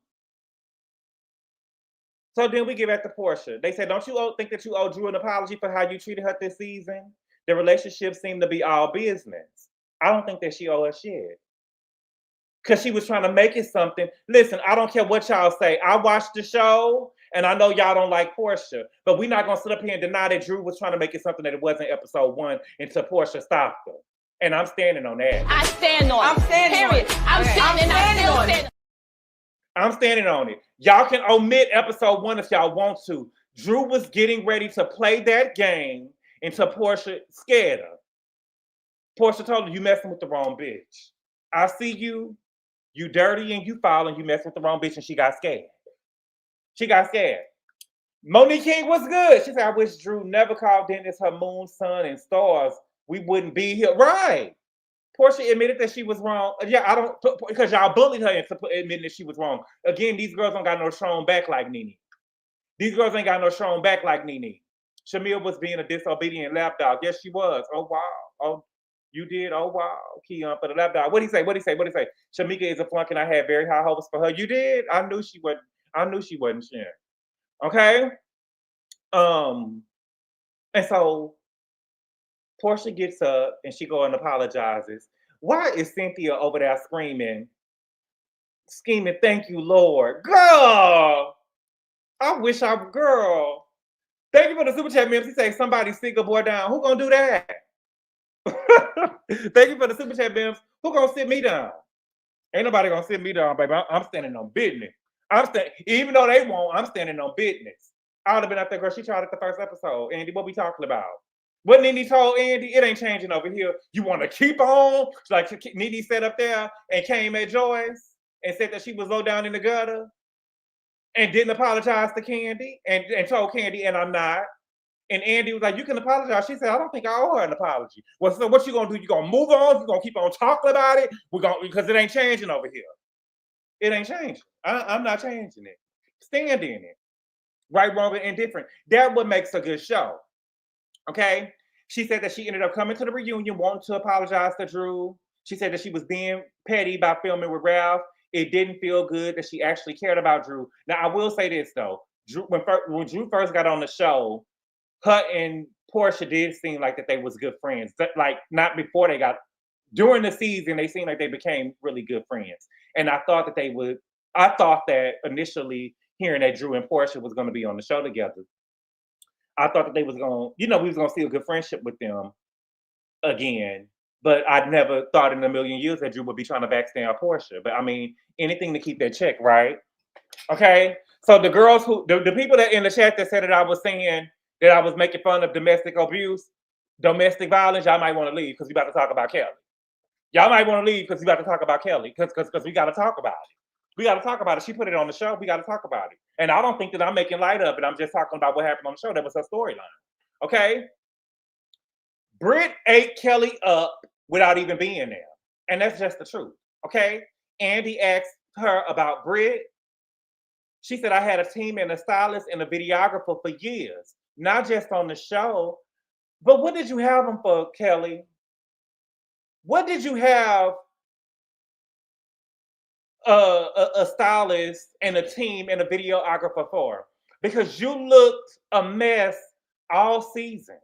then we get back to Porsha. They said, don't you think that you owe Drew an apology for how you treated her this season? The relationship seemed to be all business. I don't think that she owe her shit. Because she was trying to make it something. Listen, I don't care what y'all say. I watched the show, and I know y'all don't like Porsha, but we're not going to sit up here and deny that Drew was trying to make it something that it wasn't episode 1 until Porsha stopped her. And I'm standing on that. I stand on it. I'm standing on it. I'm standing on it. I'm standing on it. Y'all can omit episode 1 if y'all want to. Drew was getting ready to play that game until Porsha scared her. Porsha told her, you messing with the wrong bitch. I see you. You dirty and you foul and you messing with the wrong bitch, and she got scared. She got scared. Monique King was good. She said, I wish Drew never called Dennis her moon, sun, and stars. We wouldn't be here. Right. Porsha admitted that she was wrong. Yeah, I don't, because y'all bullied her into admitting that she was wrong. Again, these girls don't got no strong back like Nene. These girls ain't got no strong back like Nene. Shamil was being a disobedient lapdog. Yes, she was. Oh, wow. Oh, you did? Oh, wow. Keon for the lapdog. What'd he say? Shamika is a flunk and I had very high hopes for her. You did? I knew she wasn't sharing. Okay? And so Porsha gets up and she go and apologizes. Why is Cynthia over there screaming, thank you, Lord? Girl! Girl. Thank you for the super chat, Mims. He say, somebody sit Gabor down. Who gonna do that? Thank you for the super chat, Mims. Who gonna sit me down? Ain't nobody gonna sit me down, baby. I'm standing on business. Even though they won't, I'm standing on business. I would have been out there, girl. She tried it the first episode. Andy, what we talking about? What Nene told Andy, it ain't changing over here. You want to keep on? Like Nene sat up there and came at Joyce and said that she was low down in the gutter and didn't apologize to Candy and told Candy, and I'm not. And Andy was like, you can apologize. She said, I don't think I owe her an apology. Well, so what you gonna do? You gonna move on? You gonna keep on talking about it? Because it ain't changing over here. It ain't changing. I'm not changing it. Stand in it. Right, wrong, and indifferent. That's what makes a good show. Okay? She said that she ended up coming to the reunion, wanting to apologize to Drew. She said that she was being petty by filming with Ralph. It didn't feel good that she actually cared about Drew. Now, I will say this, though. When Drew first got on the show, her and Porsha did seem like that they was good friends. Like, not before they got... During the season, they seemed like they became really good friends. And I thought that initially, hearing that Drew and Porsha was going to be on the show together, I thought that they was going to... we was going to see a good friendship with them again. But I never thought in a million years that Drew would be trying to backstab Porsha. But I mean, anything to keep that check, right? Okay. So the girls the people that in the chat that said that I was saying that I was making fun of domestic abuse, domestic violence, y'all might want to leave because we about to talk about Kelly. Y'all might want to leave because we about to talk about Kelly because we got to talk about it. We got to talk about it. She put it on the show. We got to talk about it. And I don't think that I'm making light of it. I'm just talking about what happened on the show. That was her storyline. Okay. Britt ate Kelly up without even being there. And that's just the truth, okay? Andy asked her about Britt. She said, I had a team and a stylist and a videographer for years, not just on the show. But what did you have them for, Kelly? What did you have a stylist and a team and a videographer for? Because you looked a mess all season.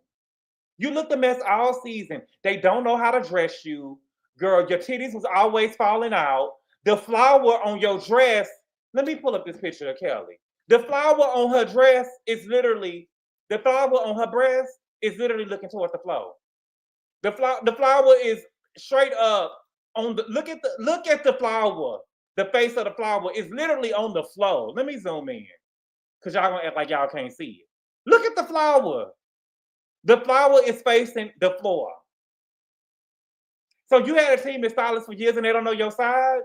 You looked a mess all season. They don't know how to dress you. Girl, your titties was always falling out. The flower on your dress, let me pull up this picture of Kelly. The flower on her dress is literally, the flower on her breast is literally looking towards the floor. The flower is straight up on the, look at the flower. The face of the flower is literally on the floor. Let me zoom in, because y'all gonna act like y'all can't see it. Look at the flower. The flower is facing the floor. So you had a team of stylists for years and they don't know your size?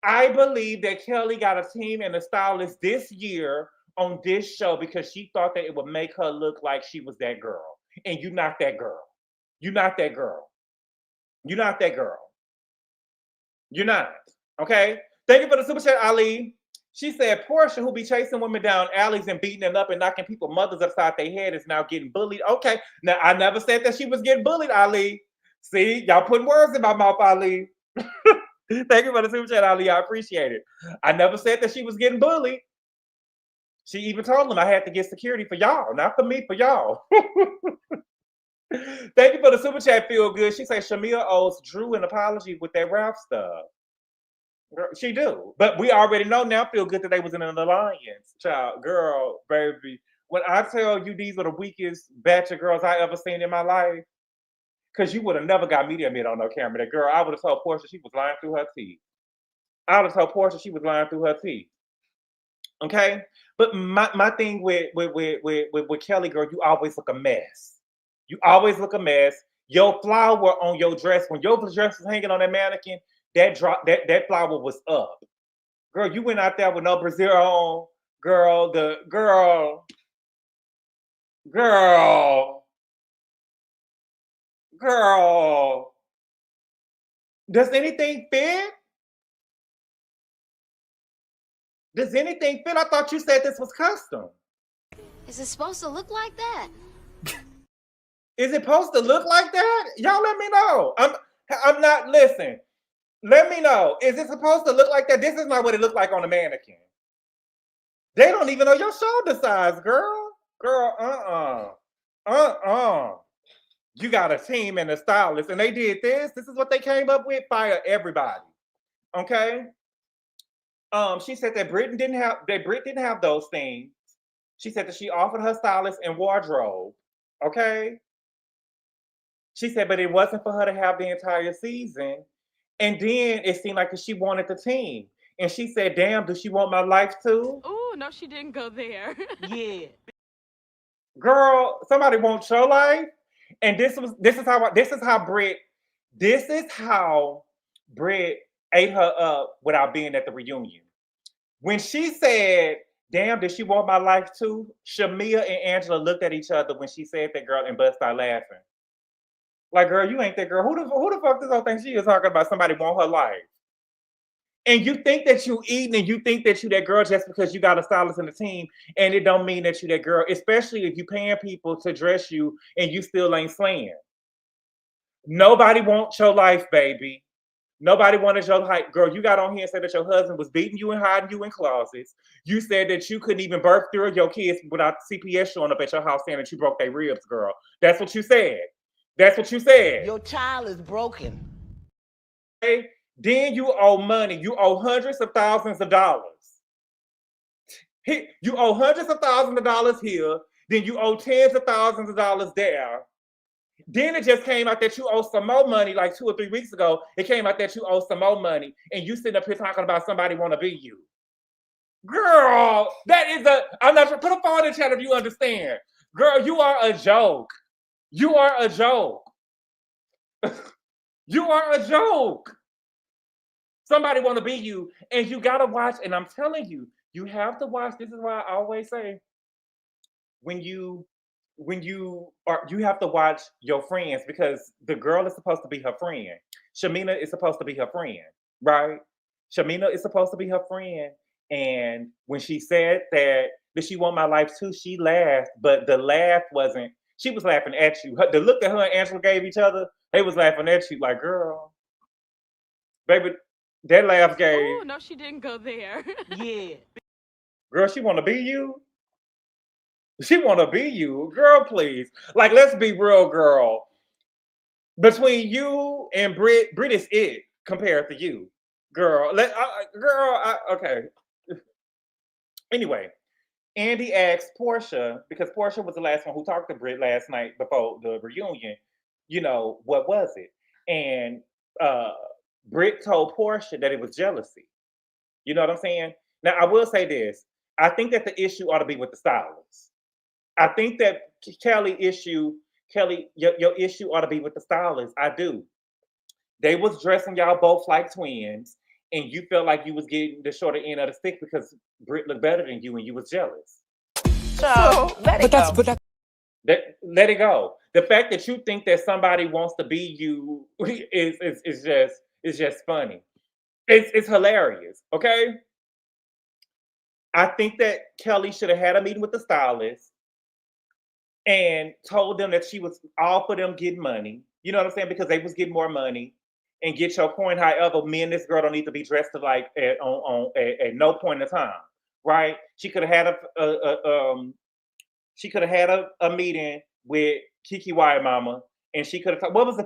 I believe that Kelly got a team and a stylist this year on this show because she thought that it would make her look like she was that girl. And you're not that girl. You're not that girl. You're not that girl. You're not. Okay? Thank you for the super chat, Ali. She said, Porsha, who be chasing women down alleys and beating them up and knocking people's mothers upside their head, is now getting bullied. Okay. Now, I never said that she was getting bullied, Ali. See, y'all putting words in my mouth, Ali. Thank you for the super chat, Ali. I appreciate it. I never said that she was getting bullied. She even told them I had to get security for y'all, not for me, for y'all. Thank you for the super chat, Feel Good. She said Shamia owes Drew an apology with that Ralph stuff. Girl, she do. But we already know now, Feel Good, that they was in an alliance. Child, girl, baby. When I tell you these are the weakest batch of girls I ever seen in my life, because you would have never got me to admit on no camera that girl, I would have told Porsha she was lying through her teeth. I would have told Porsha she was lying through her teeth. Okay? But my thing with Kelly, girl, you always look a mess. You always look a mess. Your flower on your dress, when your dress was hanging on that mannequin, that flower was up. Girl, you went out there with no brassiere on. Girl. Does anything fit? Does anything fit? I thought you said this was custom. Is it supposed to look like that? Is it supposed to look like that? Y'all let me know. I'm not, listen. Let me know. Is it supposed to look like that? This is not what it looked like on the mannequin. They don't even know your shoulder size, girl. Girl, You got a team and a stylist, and they did this. This is what they came up with. Fire everybody. Okay. She said that Britt didn't have those things. She said that she offered her stylist and wardrobe. Okay. She said, but it wasn't for her to have the entire season. And then it seemed like that she wanted the team. And she said, damn, does she want my life too? Ooh, no, she didn't go there. Yeah. Girl, somebody wants your life. And this is how Britt ate her up without being at the reunion. When she said, damn, did she want my life too? Shamia and Angela looked at each other when she said that, girl, and bust started laughing. Like, girl, you ain't that girl. Who the fuck does all think she is talking about somebody want her life? And you think that you eating and you think that you that girl just because you got a stylist in the team, and it don't mean that you that girl, especially if you paying people to dress you and you still ain't slaying. Nobody wants your life, baby. Nobody wanted your hype. Girl, you got on here and said that your husband was beating you and hiding you in closets. You said that you couldn't even birth through your kids without CPS showing up at your house saying that you broke their ribs, girl. That's what you said. That's what you said. Your child is broken. Okay? Then you owe money. You owe hundreds of thousands of dollars. You owe hundreds of thousands of dollars here. Then you owe tens of thousands of dollars there. Then it just came out that you owe some more money like 2 or 3 weeks ago. It came out that you owe some more money. And you sitting up here talking about somebody want to be you. Girl, that is I'm not sure. Put a phone in the chat if you understand. Girl, you are a joke. You are a joke. You are a joke. Somebody want to be you. And you got to watch. And I'm telling you, you have to watch. This is why I always say, when you have to watch your friends, because the girl is supposed to be her friend. Shamina is supposed to be her friend, right? Shamina is supposed to be her friend. And when she said that she want my life too, she laughed, but the laugh wasn't, she was laughing at you. The look that her and Angela gave each other, they was laughing at you like, girl, baby, that laugh gave. Oh, no, she didn't go there. Yeah. Girl, she want to be you. She want to be you. Girl, please. Like, let's be real, girl. Between you and Brit is it compared to you. Girl, okay. Anyway, Andy asked Porsha, because Porsha was the last one who talked to Brit last night before the reunion, what was it? And Brit told Porsha that it was jealousy. You know what I'm saying? Now, I will say this. I think that the issue ought to be with the stylist. I think that Kelly, your issue ought to be with the stylist. I do. They was dressing y'all both like twins, and you felt like you was getting the shorter end of the stick because Brit looked better than you, and you was jealous. So let it go. Let it go. The fact that you think that somebody wants to be you is just funny. It's hilarious. Okay. I think that Kelly should have had a meeting with the stylist and told them that she was all for them getting money. You know what I'm saying? Because they was getting more money and get your point. However, me and this girl don't need to be dressed alike at no point in time, right? She could have had a meeting with Kiki Wyatt Mama, and she could have. What was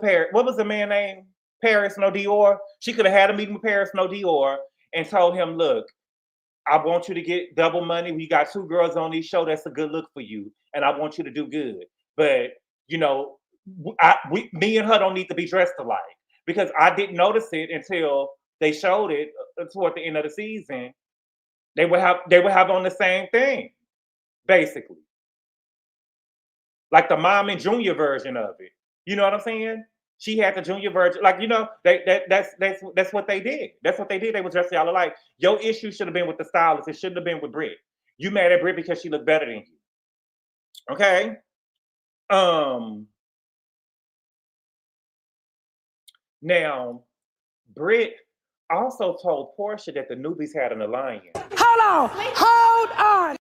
the man name? Paris No Dior. She could have had a meeting with Paris No Dior and told him, look, I want you to get double money. We got 2 girls on this show. That's a good look for you. And I want you to do good. But, me and her don't need to be dressed alike. Because I didn't notice it until they showed it toward the end of the season. They would have on the same thing, basically. Like the mom and junior version of it. You know what I'm saying? She had the junior version, like, that's what they did. That's what they did. They were dressed y'all alike. Your issue should have been with the stylist. It shouldn't have been with Brit. You mad at Brit because she looked better than you. Okay. Now, Brit also told Porsha that the newbies had an alliance. Hold on.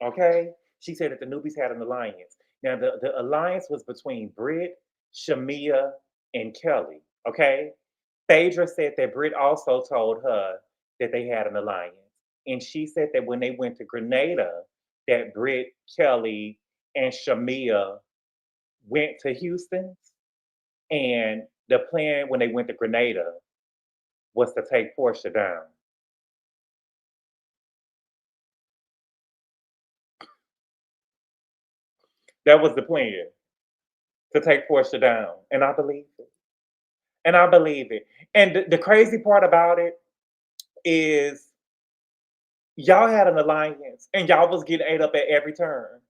Okay. She said that the newbies had an alliance. Now, the alliance was between Brit, Shamia, and Kelly. Okay. Phaedra said that Brit also told her that they had an alliance. And she said that when they went to Grenada, that Brit, Kelly, and Shamia went to Houston. And the plan when they went to Grenada was to take Porsha down. That was the plan, to take Porsha down. And I believe it. And the crazy part about it is y'all had an alliance and y'all was getting ate up at every turn.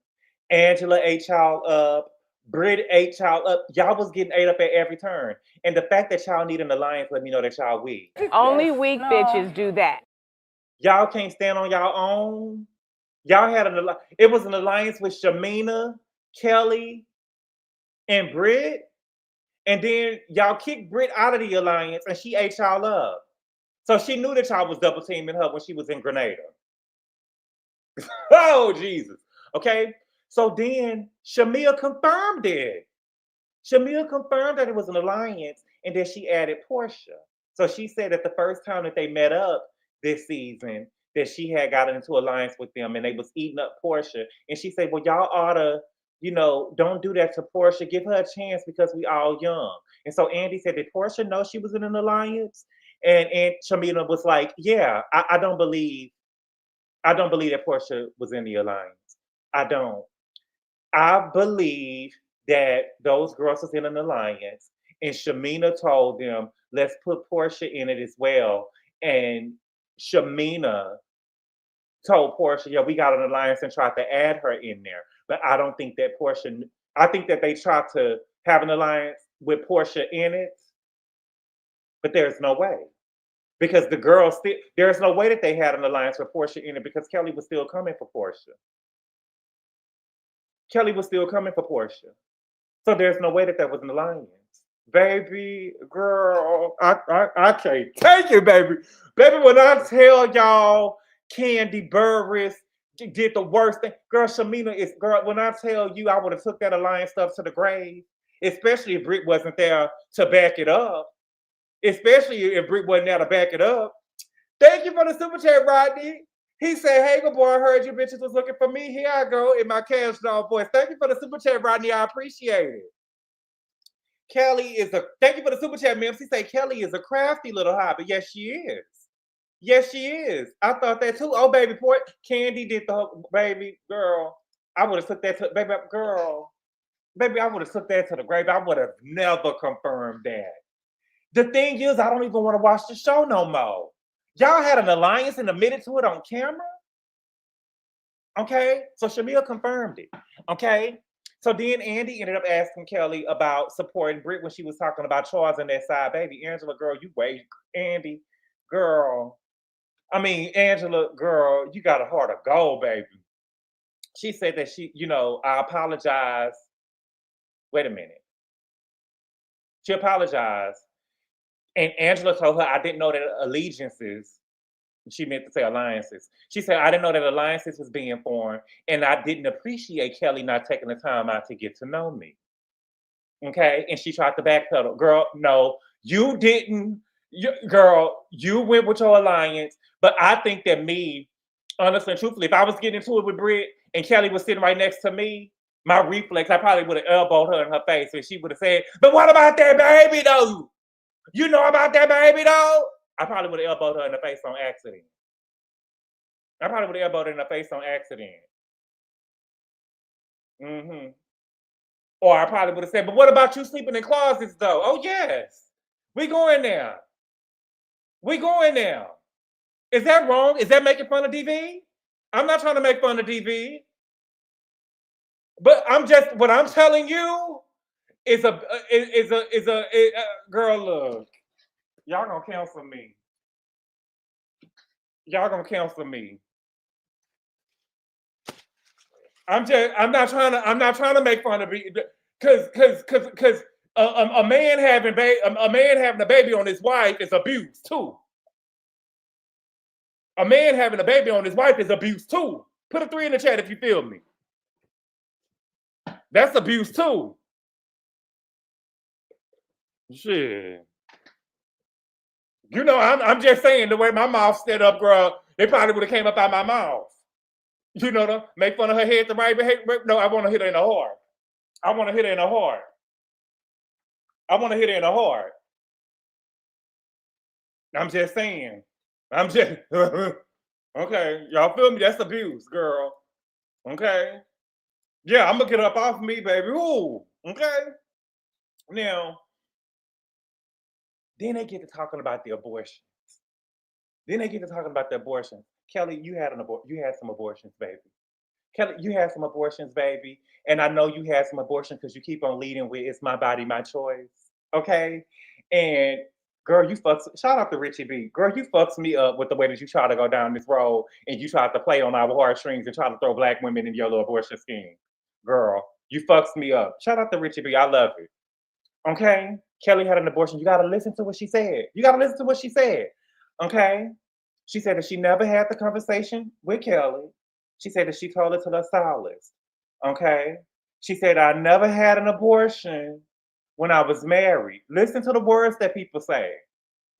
Angela ate y'all up. Brit ate y'all up. Y'all was getting ate up at every turn. And the fact that y'all need an alliance let me know that y'all weak. Only weak bitches do that. Y'all can't stand on y'all own. Y'all had it was an alliance with Shamina, Kelly, and Brit. And then y'all kicked Brit out of the alliance and she ate y'all up. So she knew that y'all was double teaming her when she was in Grenada. Oh, Jesus. Okay. So then Shamia confirmed it. Shamia confirmed that it was an alliance and then she added Porsha. So she said that the first time that they met up this season, that she had gotten into alliance with them and they was eating up Porsha. And she said, well, y'all ought to, don't do that to Porsha. Give her a chance because we all young. And so Andy said, did Porsha know she was in an alliance? And Shamina was like, yeah, I don't believe that Porsha was in the alliance. I don't. I believe that those girls was in an alliance, and Shamina told them, let's put Porsha in it as well. And Shamina told Porsha, yeah, we got an alliance, and tried to add her in there. But I don't think that I think that they tried to have an alliance with Porsha in it, but there's no way. Because the girls there's no way that they had an alliance with Porsha in it because Kelly was still coming for Porsha. Kelly was still coming for Porsha. So there's no way that there was an alliance. Baby, girl, I can't take it, baby. Baby, when I tell y'all Candy Burris did the worst thing, girl, Shamina is, girl, when I tell you I would have took that alliance stuff to the grave, especially if Britt wasn't there to back it up. Especially if Britt wasn't there to back it up. Thank you for the super chat, Rodney. He said, hey, good boy, I heard you bitches was looking for me. Here I go in my cash doll voice. Thank you for the super chat, Rodney. I appreciate it. Thank you for the super chat, Mims. He said, Kelly is a crafty little hobby. Yes, she is. Yes, she is. I thought that too. Oh, baby, poor Candy did baby, girl. I would have took that to, baby, girl. Baby, I would have took that to the grave. I would have never confirmed that. The thing is, I don't even want to watch the show no more. Y'all had an alliance and admitted to it on camera? Okay, so Shamil confirmed it. Okay, so then Andy ended up asking Kelly about supporting Britt when she was talking about Charles and that side. Baby, Angela, girl, you wait. Andy, girl. Angela, girl, you got a heart of gold, baby. She said that I apologize. Wait a minute. She apologized. And Angela told her, I didn't know that allegiances, she meant to say alliances. She said, I didn't know that alliances was being formed, and I didn't appreciate Kelly not taking the time out to get to know me. Okay? And she tried to backpedal. Girl, no, you didn't. Girl, you went with your alliance, but I think that me, honestly and truthfully, if I was getting into it with Britt and Kelly was sitting right next to me, my reflex, I probably would have elbowed her in her face, and she would have said, but what about that baby, though? You know about that baby, though? I probably would have elbowed her in the face on accident. Or I probably would have said, but what about you sleeping in closets, though? Oh, yes. We going there. Is that wrong? Is that making fun of DV? I'm not trying to make fun of DV. But what I'm telling you is a girl, look. Y'all gonna cancel me. I'm not trying to make fun of it, because a man having a baby on his wife is abuse too. A man having a baby on his wife is abuse too. Put a 3 in the chat if you feel me. That's abuse too. Shit. I'm just saying, the way my mouth stood up, girl, they probably would have came up out my mouth. Make fun of her head the right way. No, I want to hit her in the heart. I'm just saying. Okay, y'all feel me? That's abuse, girl. Okay. Yeah, I'm gonna get up off me, baby. Ooh. Okay. Now, then they get to talking about the abortions. Kelly, you had some abortions, baby. Kelly, you had some abortions, baby. And I know you had some abortions because you keep on leading with it's my body, my choice. Okay? And girl, shout out to Richie B. Girl, you fucks me up with the way that you try to go down this road and you try to play on our heartstrings and try to throw black women in your little abortion scheme. Girl, you fucks me up. Shout out to Richie B. I love it. Okay? Kelly had an abortion. You got to listen to what she said. Okay? She said that she never had the conversation with Kelly. She said that she told it to the stylist. Okay? She said, I never had an abortion when I was married. Listen to the words that people say.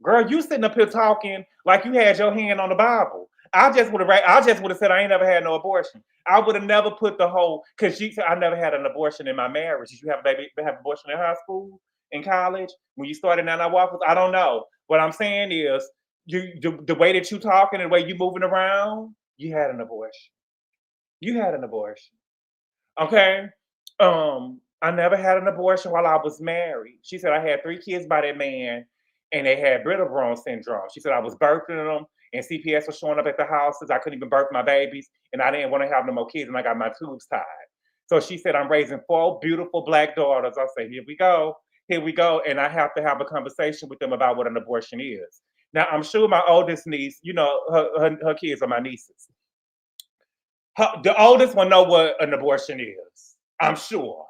Girl, you sitting up here talking like you had your hand on the Bible. I just would have said I ain't never had no abortion. I would have never put the whole because she said I never had an abortion in my marriage. Did you have have abortion in high school, in college, when you started Nana Waffles? I don't know. What I'm saying is the way that you talking and the way you moving around, you had an abortion. You had an abortion. Okay. I never had an abortion while I was married. She said I had 3 kids by that man and they had brittle bone syndrome. She said I was birthing them and CPS was showing up at the houses. I couldn't even birth my babies and I didn't want to have no more kids and I got my tubes tied. So she said I'm raising 4 beautiful Black daughters. I say, here we go. Here we go. And I have to have a conversation with them about what an abortion is. Now, I'm sure my oldest niece, you know, her kids are my nieces. The oldest one know what an abortion is. I'm sure.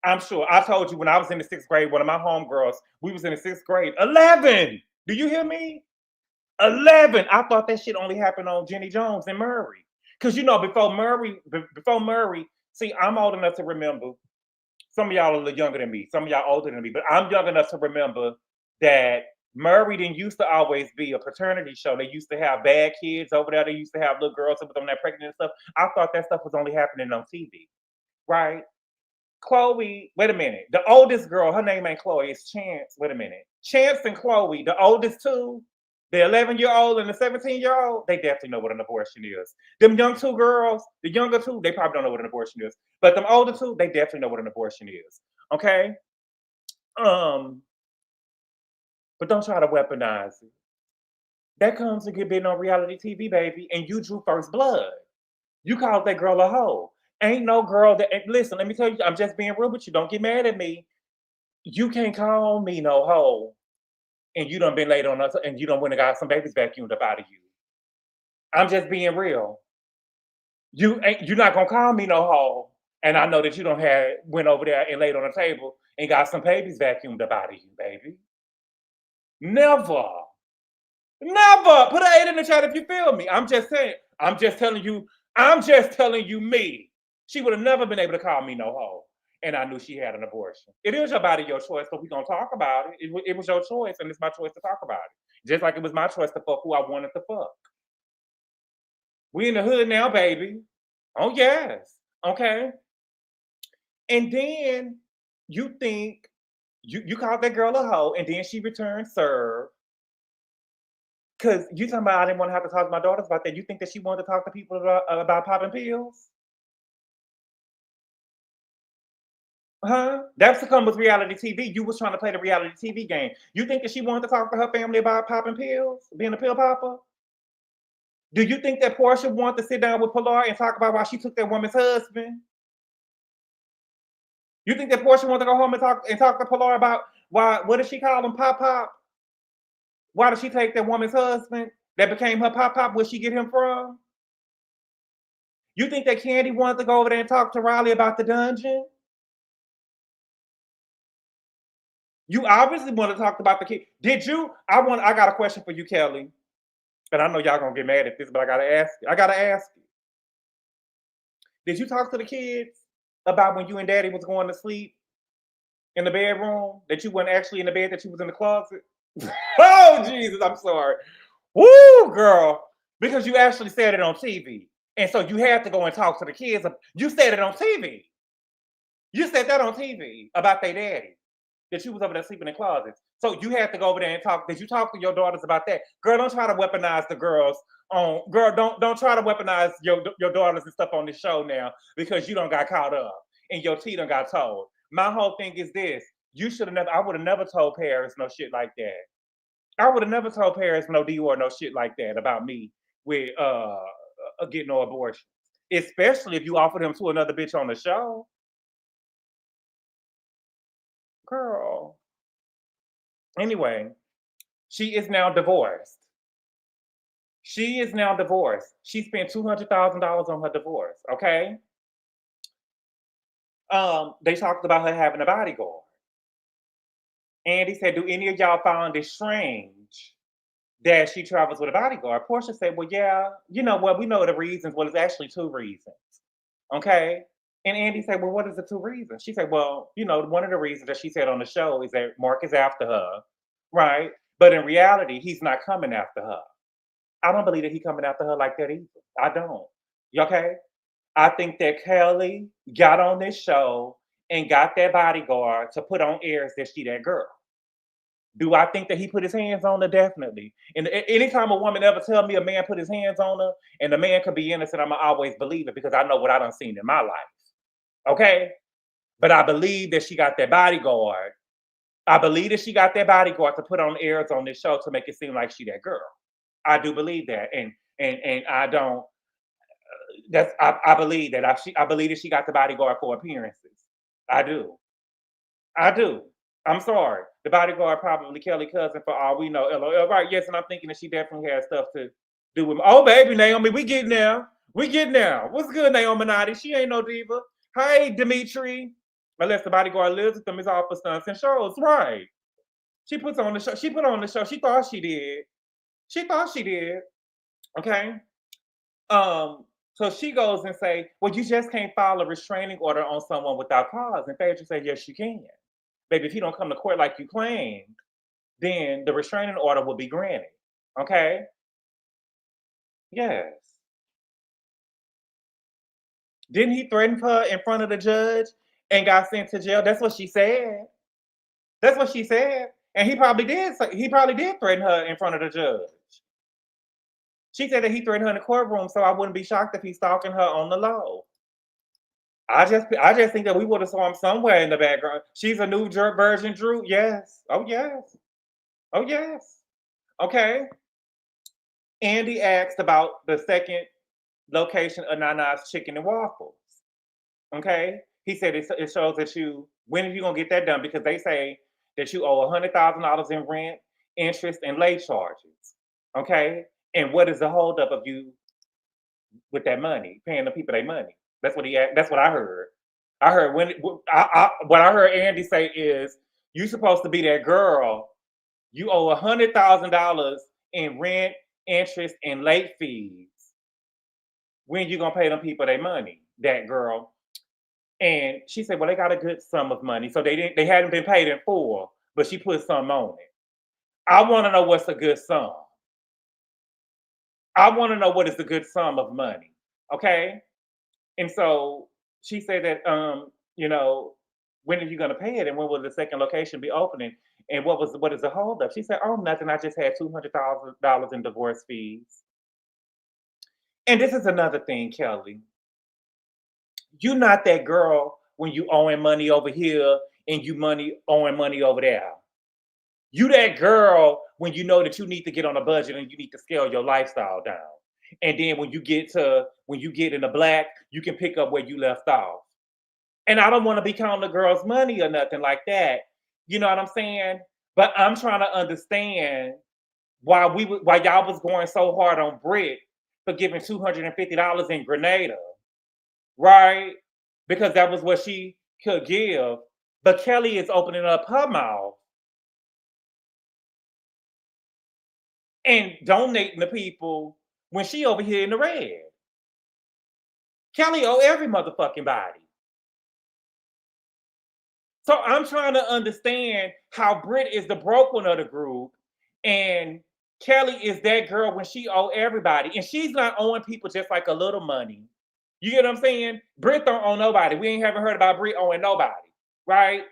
I told you when I was in the 6th grade, one of my homegirls, we was in the 6th grade. 11! Do you hear me? 11! I thought that shit only happened on Jenny Jones and Murray. Because, you know, before Murray, see, I'm old enough to remember. Some of y'all are a little younger than me. Some of y'all older than me. But I'm young enough to remember that Murray didn't used to always be a paternity show. They used to have bad kids over there. They used to have little girls with them that pregnant and stuff. I thought that stuff was only happening on TV. Right? Chloe, wait a minute. The oldest girl, her name ain't Chloe, it's Chance. Wait a minute. Chance and Chloe, the oldest two, the 11-year-old and the 17-year-old, they definitely know what an abortion is. Them young 2 girls, the younger 2, they probably don't know what an abortion is. But them older 2, they definitely know what an abortion is. Okay? But don't try to weaponize it. That comes to get being on reality TV, baby, and you drew first blood. You called that girl a hoe. Ain't no girl that, listen, let me tell you, I'm just being real with you. Don't get mad at me. You can't call me no hoe. And you done been laid on us and you done went and got some babies vacuumed up out of you. I'm just being real. You're not gonna call me no hoe. And I know that you don't went over there and laid on the table and got some babies vacuumed up out of you, baby. Never. Never. Put an 8 in the chat if you feel me. I'm just saying. I'm just telling you me. She would have never been able to call me no hoe. And I knew she had an abortion. It is your body, your choice, but we're going to talk about it. It was your choice, and it's my choice to talk about it. Just like it was my choice to fuck who I wanted to fuck. We in the hood now, baby. Oh, yes. Okay. And then you think, you called that girl a hoe, and then she returned serve. Because you talking about I didn't want to have to talk to my daughters about that. You think that she wanted to talk to people about popping pills? Huh? That's to come with reality TV. You was trying to play the reality TV game. You think that she wanted to talk to her family about popping pills? Being a pill popper? Do you think that Porsha wanted to sit down with Pilar and talk about why she took that woman's husband? You think that Porsha wanted to go home and talk to Pilar about why, what did she call him, Pop Pop? Why did she take that woman's husband that became her Pop Pop? Where'd she get him from? You think that Candy wanted to go over there and talk to Riley about the dungeon? You obviously want to talk about the kid. Did you? I got a question for you, Kelly. And I know y'all gonna get mad at this, but I gotta ask you. Did you talk to the kids about when you and Daddy was going to sleep in the bedroom? That you weren't actually in the bed, that you was in the closet? Oh, Jesus, I'm sorry. Woo, girl. Because you actually said it on TV. And so you had to go and talk to the kids. You said it on TV. You said that on TV about their daddy. That you was over there sleeping in closets. So you had to go over there and talk. Did you talk to your daughters about that? Girl, don't try to weaponize the girls. Girl, don't try to weaponize your daughters and stuff on this show now because you done got caught up and your tea done got told. My whole thing is this. I would have never told Paris no shit like that. I would have never told Paris no Dior no shit like that about me with getting no abortion. Especially if you offer them to another bitch on the show. Girl. Anyway, she is now divorced. She spent $200,000 on her divorce, okay? They talked about her having a bodyguard. Andy said, do any of y'all find it strange that she travels with a bodyguard? Porsha said, well, yeah, you know what? We know the reasons. Well, it's actually 2 reasons, okay? And Andy said, well, what is the 2 reasons? She said, well, you know, one of the reasons that she said on the show is that Mark is after her, right? But in reality, he's not coming after her. I don't believe that he's coming after her like that either. I don't. Okay? I think that Kelly got on this show and got that bodyguard to put on airs that she that girl. Do I think that he put his hands on her? Definitely. And anytime a woman ever tell me a man put his hands on her and the man could be innocent, I'ma always believe it because I know what I done seen in my life. Okay? But I believe that she got that bodyguard. I believe that she got that bodyguard to put on airs on this show to make it seem like she that girl. I do believe that. And I don't I believe that I believe that she got the bodyguard for appearances. I do. I do. I'm sorry. The bodyguard probably Kelly cousin for all we know. LOL. Right, yes, and I'm thinking that she definitely has stuff to do with oh baby Naomi, we getting there. We getting there. What's good, Naomi Nadi? She ain't no diva. Hey, Dimitri. Unless the bodyguard lives with them, it's all for stunts and shows. Right. She puts on the show. She put on the show. She thought she did. She thought she did. Okay. So she goes and say, well, you just can't file a restraining order on someone without cause. And Phaedra said, yes, you can. Baby, if you don't come to court like you claimed, then the restraining order will be granted. Okay? Yes. Didn't he threaten her in front of the judge and got sent to jail? That's what she said. That's what she said. And he probably did threaten her in front of the judge. She said that he threatened her in the courtroom, so I wouldn't be shocked if he's stalking her on the low. I just think that we would have saw him somewhere in the background. She's a new version Drew. Yes. Oh, yes. Oh, yes. Okay. Andy asked about the second location of Nana's Chicken and Waffles. Okay. He said it shows that when are you going to get that done? Because they say that you owe $100,000 in rent, interest, and late charges. Okay. And what is the holdup of you with that money, paying the people their money? That's what I heard. I heard what I heard Andy say is you supposed to be that girl. You owe $100,000 in rent, interest, and late fees. When you gonna pay them people their money? That girl. And she said, well, they got a good sum of money, so they hadn't been paid in full, but she put some on it. I want to know what's a good sum. I want to know what is a good sum of money. Okay. And so she said that, when are you going to pay it? And when will the second location be opening? And what is the holdup? She said, oh, nothing. I just had $200,000 in divorce fees. And this is another thing, Kelly. You're not that girl when you owing money over here and you owing money over there. You that girl when you know that you need to get on a budget and you need to scale your lifestyle down. And then when you get in the black, you can pick up where you left off. And I don't want to be counting the girl's money or nothing like that. You know what I'm saying? But I'm trying to understand why y'all was going so hard on Britt for giving $250 in Grenada, right? Because that was what she could give. But Kelly is opening up her mouth and donating to people when she over here in the red. Kelly owe every motherfucking body. So I'm trying to understand how Britt is the broke one of the group and Kelly is that girl when she owe everybody. And she's not owing people just like a little money. You get what I'm saying? Britt don't owe nobody. We ain't haven't heard about Britt owing nobody, right?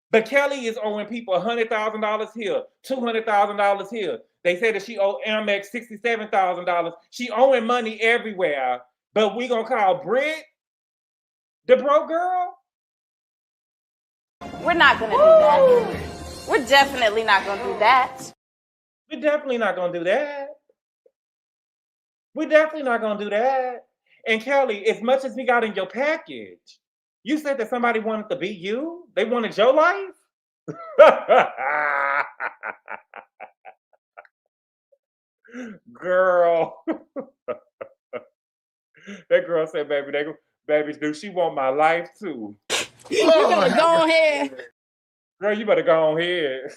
But Kelly is owing people $100,000 here, $200,000 here. They say that she owed Amex $67,000. She owing money everywhere. But we gonna call Britt the broke girl? We're not gonna do that. We're definitely not gonna do that. We're definitely not gonna do that. We're definitely not gonna do that. And Kelly, as much as we got in your package, you said that somebody wanted to be you? They wanted your life? Girl. That girl said, baby, do she want my life too? You better go ahead. Girl, you better go on ahead.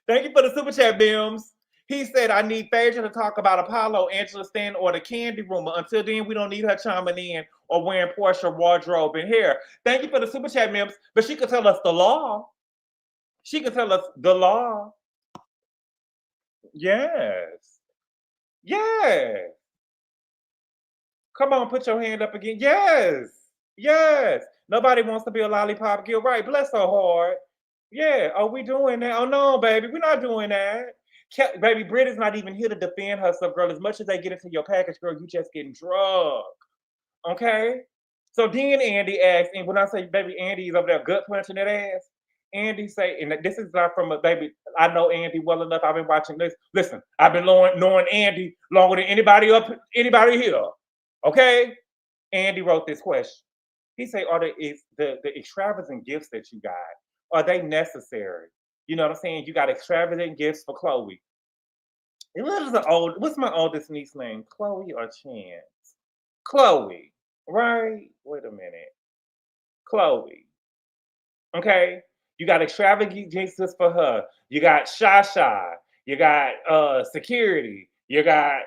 Thank you for the super chat, Bims. He said, I need Phaedra to talk about Apollo, Angela Stanton, or the Candy Rumor. Until then, we don't need her chiming in or wearing Porsha wardrobe and hair. Thank you for the super chat, Bims. But she could tell us the law. She can tell us the law. Yes. Yes. Come on, put your hand up again. Yes. Yes. Nobody wants to be a lollipop girl. Right. Bless her heart. Yeah. Are we doing that? Oh, no, baby. We're not doing that. Baby, Britt is not even here to defend herself, girl. As much as they get into your package, girl, you just getting drugged. Okay? So then Andy asked, and when I say baby Andy is over there gut punching that ass, Andy say, and this is not from a baby, I know Andy well enough. I've been watching this. Listen, I've been knowing Andy longer than anybody here. Okay? Andy wrote this question. He say, are the extravagant gifts that you got, are they necessary? You know what I'm saying? You got extravagant gifts for Chloe. And what's my oldest niece name? Chloe or Chance? Chloe, right? Wait a minute. Chloe. Okay? You got extravagant gifts for her. You got Shasha. You got security. You got,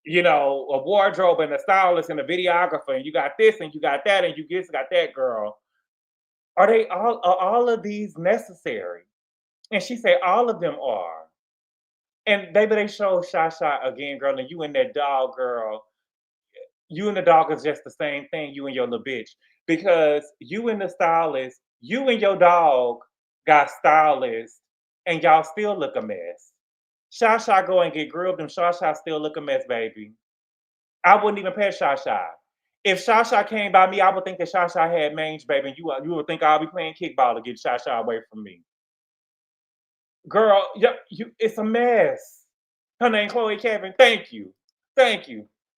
a wardrobe and a stylist and a videographer. And you got this and you got that and you just got that, girl. Are all of these necessary? And she said all of them are. And baby, they showed Shasha again, girl, and you and that dog, girl. You and the dog is just the same thing, you and your little bitch. Because you and the stylist, you and your dog got stylists, and y'all still look a mess. Shasha go and get grilled, and Shasha still look a mess, baby. I wouldn't even pet Shasha. If Shasha came by me, I would think that Shasha had mange, baby, and you would think I'll be playing kickball to get Shasha away from me. Girl, it's a mess. Her name Chloe Kevin. Thank you.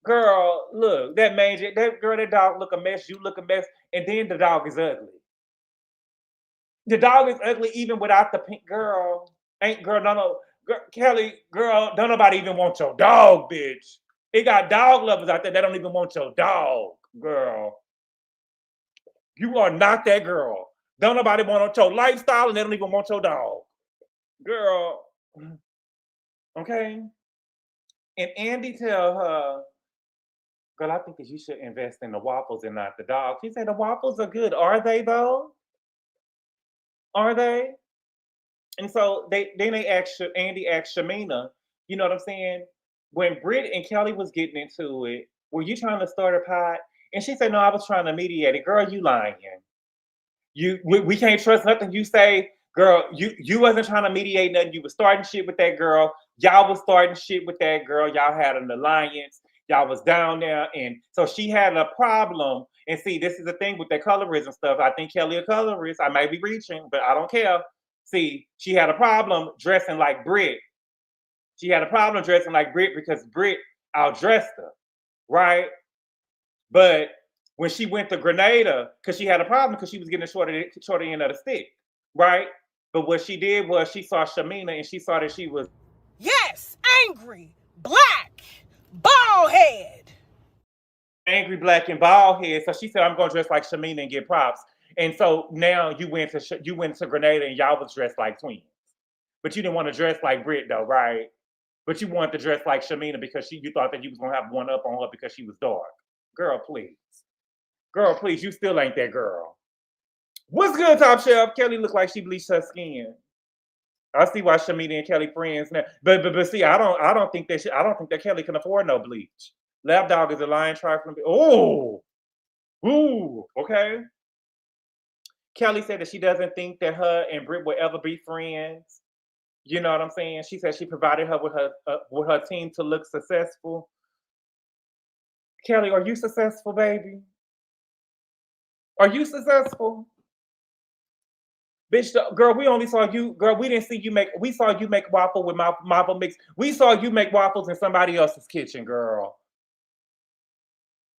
Girl, look, that dog look a mess. You look a mess, and then the dog is ugly. The dog is ugly even without the pink. Girl, no, girl, Kelly, girl, don't nobody even want your dog, bitch. They got dog lovers out there that don't even want your dog, girl. You are not that girl. Don't nobody want your lifestyle, and they don't even want your dog. Girl, okay? And Andy tell her, girl, I think that you should invest in the waffles and not the dog. She said, the waffles are good. Are they, though? Are they? And so Andy asked Shamina, you know what I'm saying? When Britt and Kelly was getting into it, were you trying to start a pot? And she said, no, I was trying to mediate it. Girl, you lying. We can't trust nothing you say. Girl, you wasn't trying to mediate nothing. You was starting shit with that girl. Y'all was starting shit with that girl. Y'all had an alliance. Y'all was down there. And so she had a problem. And see, this is the thing with that colorism stuff. I think Kelly a colorist. I may be reaching, but I don't care. See, she had a problem dressing like Britt. She had a problem dressing like Britt because Britt outdressed her, right? But when she went to Grenada, because she had a problem because she was getting the shorter end of the stick, right? But what she did was she saw Shamina and she saw that she was, yes, angry, black, bald head. Angry, black, and bald head. So she said, I'm going to dress like Shamina and get props. And so now you went to Grenada and y'all was dressed like twins. But you didn't want to dress like Britt though, right? But you wanted to dress like Shamina because you thought that you was going to have one up on her because she was dark. Girl, please. Girl, please, you still ain't that girl. What's good, Top Shelf? Kelly look like she bleached her skin. I see why Shamina and Kelly friends now. But see, I don't think that Kelly can afford no bleach. Lapdog is a lion trifling. Oh, ooh, okay. Kelly said that she doesn't think that her and Britt will ever be friends. You know what I'm saying? She said she provided her with her team to look successful. Kelly, are you successful, baby? Are you successful? Bitch, girl, we only saw you, girl, we didn't see you we saw you make waffle with maple mix. We saw you make waffles in somebody else's kitchen, girl.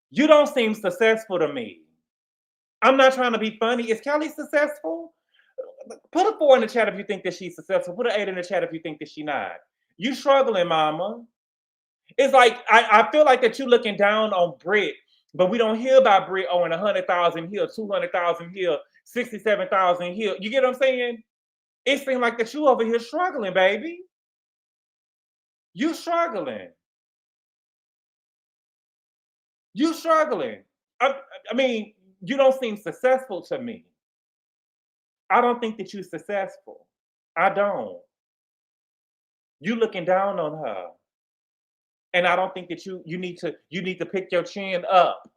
You don't seem successful to me. I'm not trying to be funny. Is Kelly successful? Put a 4 in the chat if you think that she's successful. Put an 8 in the chat if you think that she's not. You struggling, mama. It's like, I feel like that you looking down on Britt, but we don't hear about Britt owing 100,000 here, 200,000 here, 67,000 here. You get what I'm saying? It seems like that you over here struggling, baby. You struggling. You struggling. I mean, you don't seem successful to me. I don't think that you're successful. I don't. You looking down on her. And I don't think that you need to pick your chin up.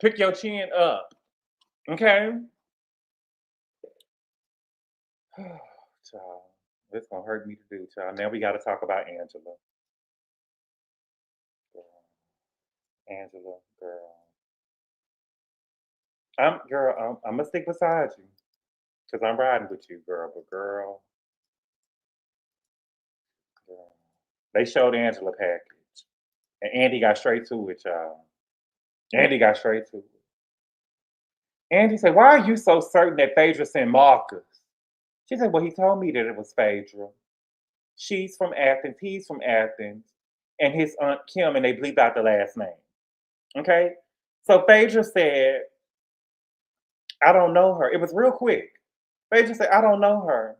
Pick your chin up. Okay? Child. It's gonna hurt me to do, child. Now we gotta talk about Angela. Girl. Angela, girl. I'm gonna stick beside you. Because I'm riding with you, girl. But girl. They showed Angela package. And Andy got straight to it, y'all. Andy got straight to it. Andy said, "Why are you so certain that Phaedra sent Marcus?" She said, "Well, he told me that it was Phaedra. She's from Athens, he's from Athens, and his aunt Kim, and they bleep out the last name." Okay? So Phaedra said, "I don't know her." It was real quick. Phaedra said, "I don't know her."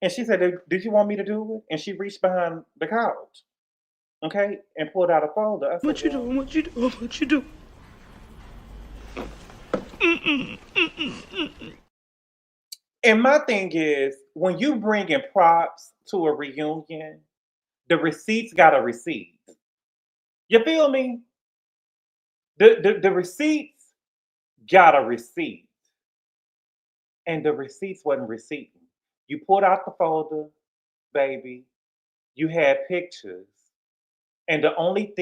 And she said, "Did you want me to do it?" And she reached behind the couch, okay, and pulled out a folder. I said, What you doing? What you doing? What you doing? And my thing is, when you bring in props to a reunion, the receipts got a receipt. You feel me? The receipts got a receipt. And the receipts wasn't receipting. You pulled out the folder, baby. You had pictures. And the only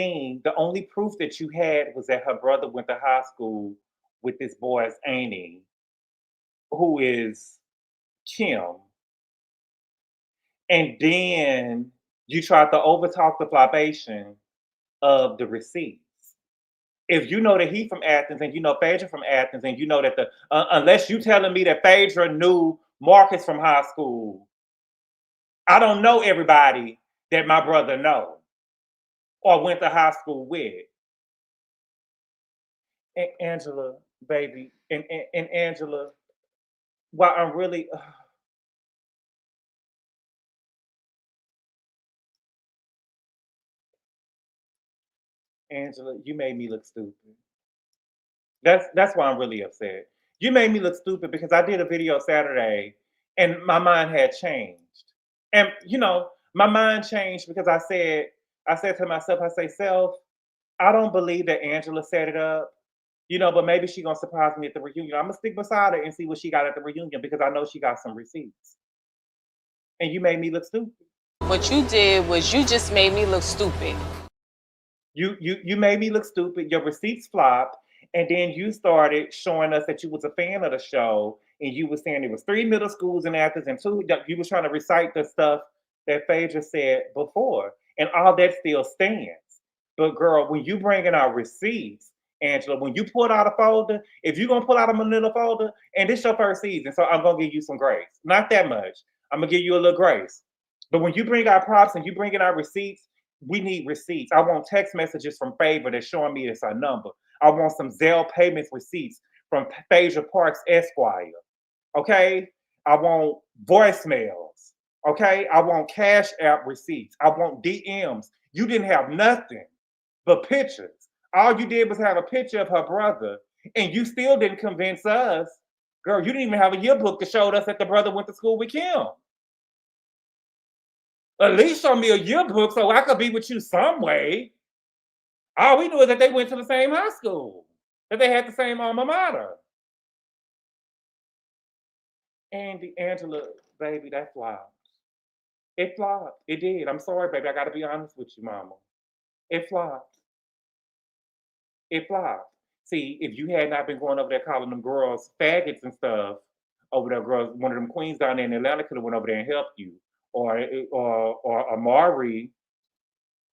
proof that you had was that her brother went to high school with this boy's auntie, who is Kim. And then you tried to overtalk the flybation of the receipts. If you know that he from Athens and you know Phaedra from Athens and you know that unless you telling me that Phaedra knew Marcus from high school, I don't know everybody that my brother know or went to high school with. And Angela, baby, and Angela, while I'm really Angela, you made me look stupid. That's why I'm really upset. You made me look stupid because I did a video Saturday and my mind had changed. And my mind changed because I said to myself, I say, self, I don't believe that Angela set it up, but maybe she gonna surprise me at the reunion. I'm gonna stick beside her and see what she got at the reunion because I know she got some receipts. And you made me look stupid. What you did was you just made me look stupid. You made me look stupid. Your receipts flopped, and then you started showing us that you was a fan of the show, and you were saying there was 3 middle schools in Athens and 2. You was trying to recite the stuff that Phaedra said before, and all that still stands. But girl, when you bring in our receipts, Angela, when you pull out a folder, if you're gonna pull out a manila folder, and this your first season, so I'm gonna give you some grace. Not that much. I'm gonna give you a little grace. But when you bring our props and you bring in our receipts, we need receipts. I want text messages from Phaedra that's showing me it's our number. I want some Zelle payments receipts from Phaedra Parks Esquire. Okay? I want voicemails. Okay? I want Cash App receipts. I want DMs. You didn't have nothing but pictures. All you did was have a picture of her brother, and you still didn't convince us. Girl, you didn't even have a yearbook that showed us that the brother went to school with Kim. At least show me a yearbook so I could be with you some way. All we knew is that they went to the same high school, that they had the same alma mater. Andy, Angela, baby, that flopped. It flopped. It did. I'm sorry, baby. I got to be honest with you, mama. It flopped. It flopped. See, if you had not been going over there calling them girls faggots and stuff over there, girls, one of them queens down there in Atlanta could have went over there and helped you. Or Amari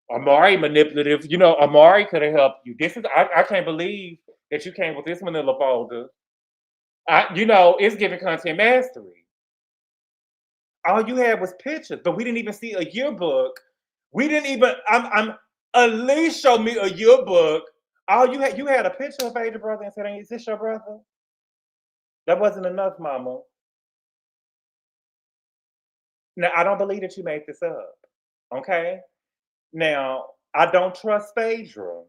manipulative. Amari could have helped you. I can't believe that you came with this manila folder. It's giving content mastery. All you had was pictures, but we didn't even see a yearbook. We didn't even. I'm at least show me a yearbook. All you had a picture of Phaedra brother and said, "Is this your brother?" That wasn't enough, mama. Now I don't believe that you made this up. Okay. Now I don't trust Phaedra.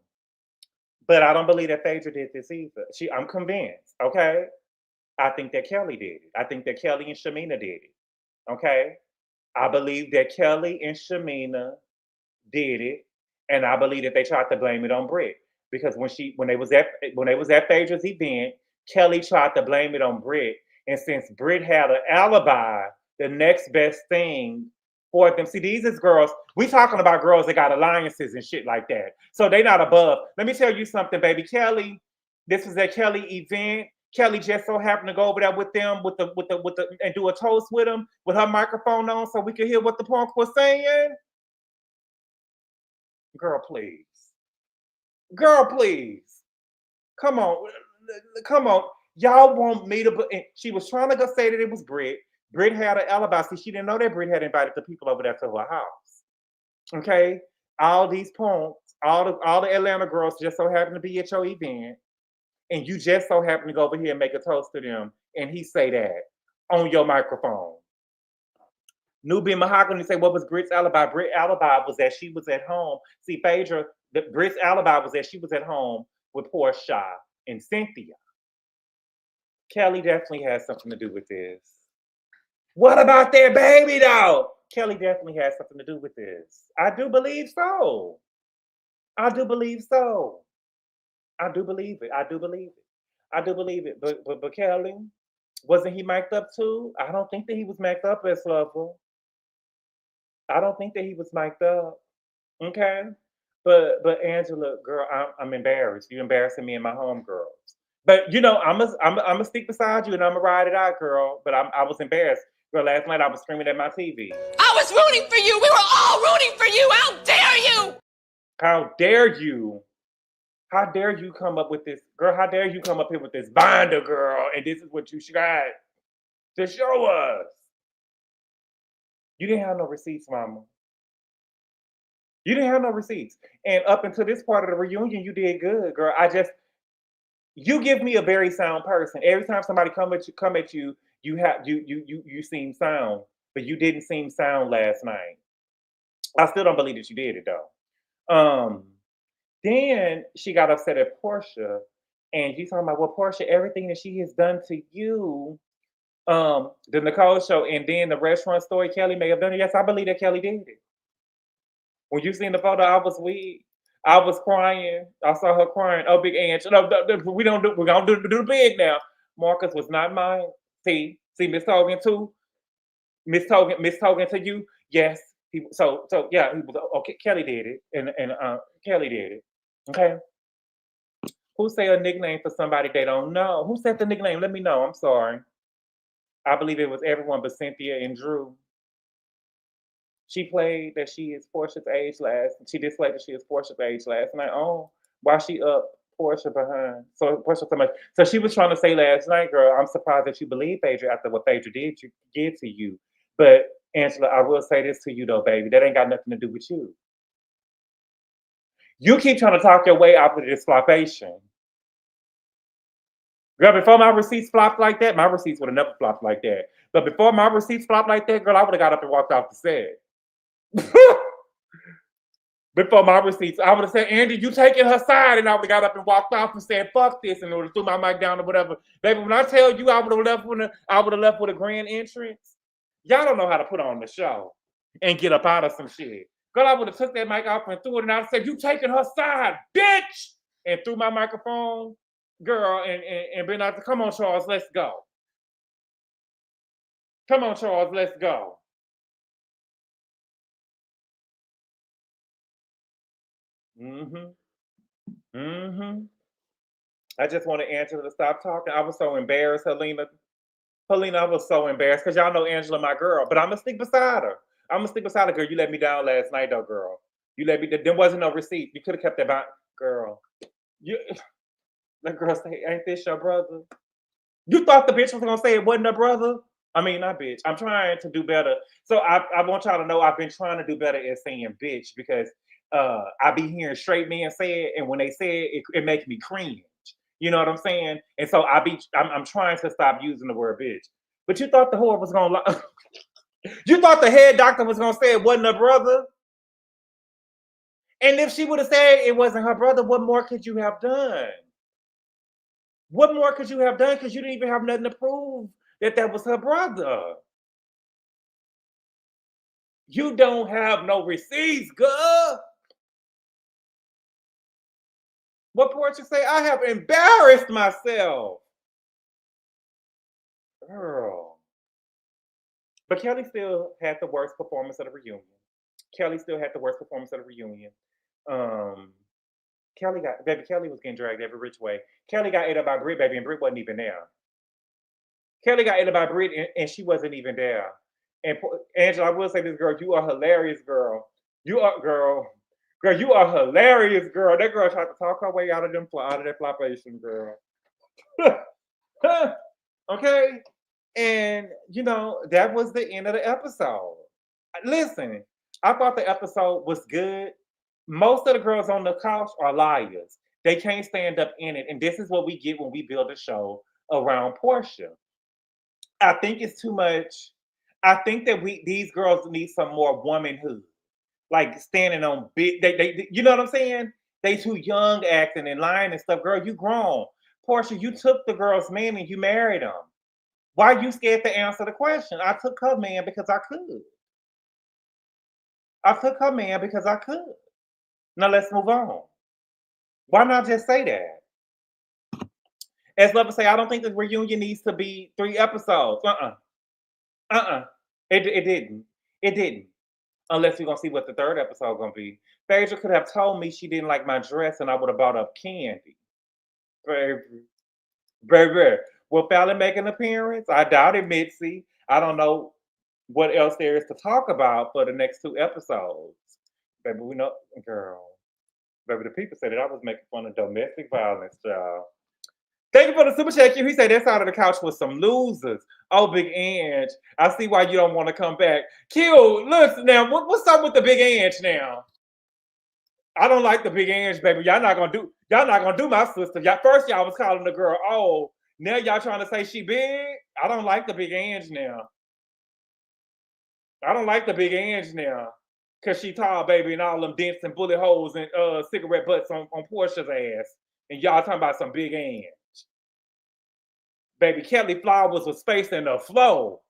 But I don't believe that Phaedra did this either. I'm convinced, okay? I think that Kelly did it. I think that Kelly and Shamina did it. Okay? I believe that Kelly and Shamina did it, and I believe that they tried to blame it on Britt. Because when they was at Phaedra's event, Kelly tried to blame it on Britt. And since Britt had an alibi, the next best thing for them. See, these is girls. We talking about girls that got alliances and shit like that. So they not above. Let me tell you something, baby. Kelly, this was at Kelly event. Kelly just so happened to go over there with them and do a toast with them with her microphone on so we could hear what the punk was saying. Girl, please. Girl, please. Come on. Come on. Y'all want me to... She was trying to go say that it was Britt. Britt had an alibi. See, she didn't know that Britt had invited the people over there to her house. Okay? All these punks, all the Atlanta girls just so happen to be at your event. And you just so happen to go over here and make a toast to them. And he say that on your microphone. Newbie Mahogany say, what was Britt's alibi? Britt's alibi was that she was at home. See, Phaedra, Britt's alibi was that she was at home with Porsha and Cynthia. Kelly definitely has something to do with this. What about their baby, though? Kelly definitely has something to do with this. I do believe so. I do believe so. I do believe it. I do believe it. I do believe it. But Kelly, wasn't he mic'd up too? I don't think that he was mic'd up as Lover. I don't think that he was mic'd up. Okay? But Angela, girl, I'm embarrassed. You're embarrassing me and my homegirls. But you know, I'm gonna stick beside you and I'm gonna ride it out, girl. But I was embarrassed. Girl, last night I was screaming at my TV. I was rooting for you. We were all rooting for you. How dare you? How dare you? How dare you come up with this? Girl, how dare you come up here with this binder, girl? And this is what you got to show us. You didn't have no receipts, mama. You didn't have no receipts. And up until this part of the reunion, you did good, girl. You give me a very sound person. Every time somebody come at you, you seem sound, but you didn't seem sound last night. I still don't believe that you did it though. Then she got upset at Porsha, and she's talking about, well, Porsha, everything that she has done to you, the Nicole show, and then the restaurant story Kelly may have done it. Yes, I believe that Kelly did it. When you seen the photo, I was weak. I was crying. I saw her crying. Oh, Big Aunt. No, we're gonna do the big now. Marcus was not mine. See, Miss Hogan too. Miss Hogan to you. Yes. So yeah, he was okay. Kelly did it, and Kelly did it. Okay. Who say a nickname for somebody they don't know? Who said the nickname? Let me know. I'm sorry. I believe it was everyone but Cynthia and Drew. She played that she is Porsha's age last. She displayed that she is Porsha's age last night. Oh, why she up Porsha behind? So Porsha so much. So she was trying to say last night, girl, I'm surprised that you believe Phaedra after what Phaedra did to you. But Angela, I will say this to you though, baby. That ain't got nothing to do with you. You keep trying to talk your way out of this flopation. Girl, before my receipts flopped like that, my receipts would have never flopped like that. But before my receipts flopped like that, girl, I would have got up and walked off the set. Before my receipts, I would have said, Andy, you taking her side, and I would have got up and walked off and said, fuck this, and would have threw my mic down or whatever. Baby, when I tell you I would have left with a grand entrance, y'all don't know how to put on the show and get up out of some shit. Girl, I would have took that mic off and threw it, and I said, you taking her side, bitch! And threw my microphone, girl, and been out to, come on, Charles, let's go. Come on, Charles, let's go. I just want to Angela to stop talking. I was so embarrassed, Helena, I was so embarrassed because y'all know Angela, my girl. But I'm gonna stick beside her. Girl. You let me down last night, though, girl. You let me. There wasn't no receipt. You could have kept that back, girl. That girl say, "Ain't this your brother?" You thought the bitch was gonna say it wasn't her brother? I mean, not bitch. I'm trying to do better. So I want y'all to know I've been trying to do better at saying bitch because I be hearing straight men say it, and when they say it, it makes me cringe. You know what I'm saying? And so I'm trying to stop using the word bitch. But you thought the whore was gonna lie. You thought the head doctor was gonna say it wasn't her brother? And if she would have said it wasn't her brother, what more could you have done? What more could you have done? Because you didn't even have nothing to prove that was her brother. You don't have no receipts, girl. What Porsha say? I have embarrassed myself. Girl. But Kelly still had the worst performance of the reunion. Kelly still had the worst performance of the reunion. Um, Kelly was getting dragged every which way. Kelly got ate up by Britt, baby, and Britt wasn't even there. Kelly got ate up by Britt, and she wasn't even there. And Angela, I will say this, girl, you are hilarious, girl. You are, girl, you are hilarious, girl. That girl tried to talk her way out of that flopation, girl. Okay, and that was the end of the episode. Listen, I thought the episode was good. Most of the girls on the couch are liars. They can't stand up in it, and this is what we get when we build a show around Porsha. I think it's too much. I think that these girls need some more womanhood, like standing on big. You know what I'm saying? They too young acting and lying and stuff. Girl, you grown. Porsha, you took the girl's man and you married him. Why you scared to answer the question? I took her man because I could. I took her man because I could. Now let's move on. Why not just say that? As lovers say, I don't think the reunion needs to be 3 episodes. It didn't. It didn't. Unless we're gonna see what the 3rd episode gonna be. Phaedra could have told me she didn't like my dress and I would have bought up candy. Baby. Will Fallon make an appearance? I doubt it, Mitzi. I don't know what else there is to talk about for the next 2 episodes. Baby, we know, girl. Baby, the people said that I was making fun of domestic violence, child. Thank you for the super chat. He said that side of the couch was some losers. Oh, Big Ange. I see why you don't want to come back. Q, listen now. What's up with the Big Ange now? I don't like the Big Ange, baby. Y'all not gonna do my sister. First y'all was calling the girl old. Now y'all trying to say she big. I don't like the Big Ange now. I don't like the Big Ange now. Cause she tall, baby, and all them dents and bullet holes and cigarette butts on Portia's ass. And y'all talking about some Big Ange. Baby, Kelly Flowers was spacing the flow.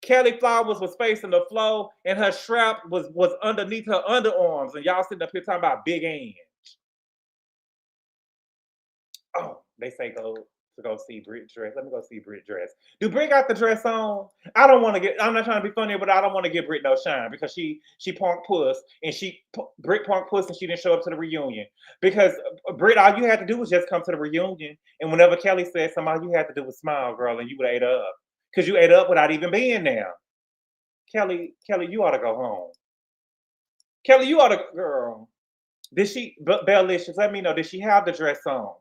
Kelly Flowers was spacing the flow, and her strap was underneath her underarms. And y'all sitting up here talking about Big Ange. Oh, they say go see Brit dress. Let me go see Brit dress. Do Brit got the dress on? I'm not trying to be funny, but I don't want to give Brit no shine because she punk puss and Brit punk puss and she didn't show up to the reunion. Because Brit, all you had to do was just come to the reunion. And whenever Kelly said something, all you had to do was smile, girl, and you would have ate up. Because you ate up without even being there. Kelly, you ought to go home. Kelly, you ought to, girl. Did she, Bellicious, let me know, did she have the dress on?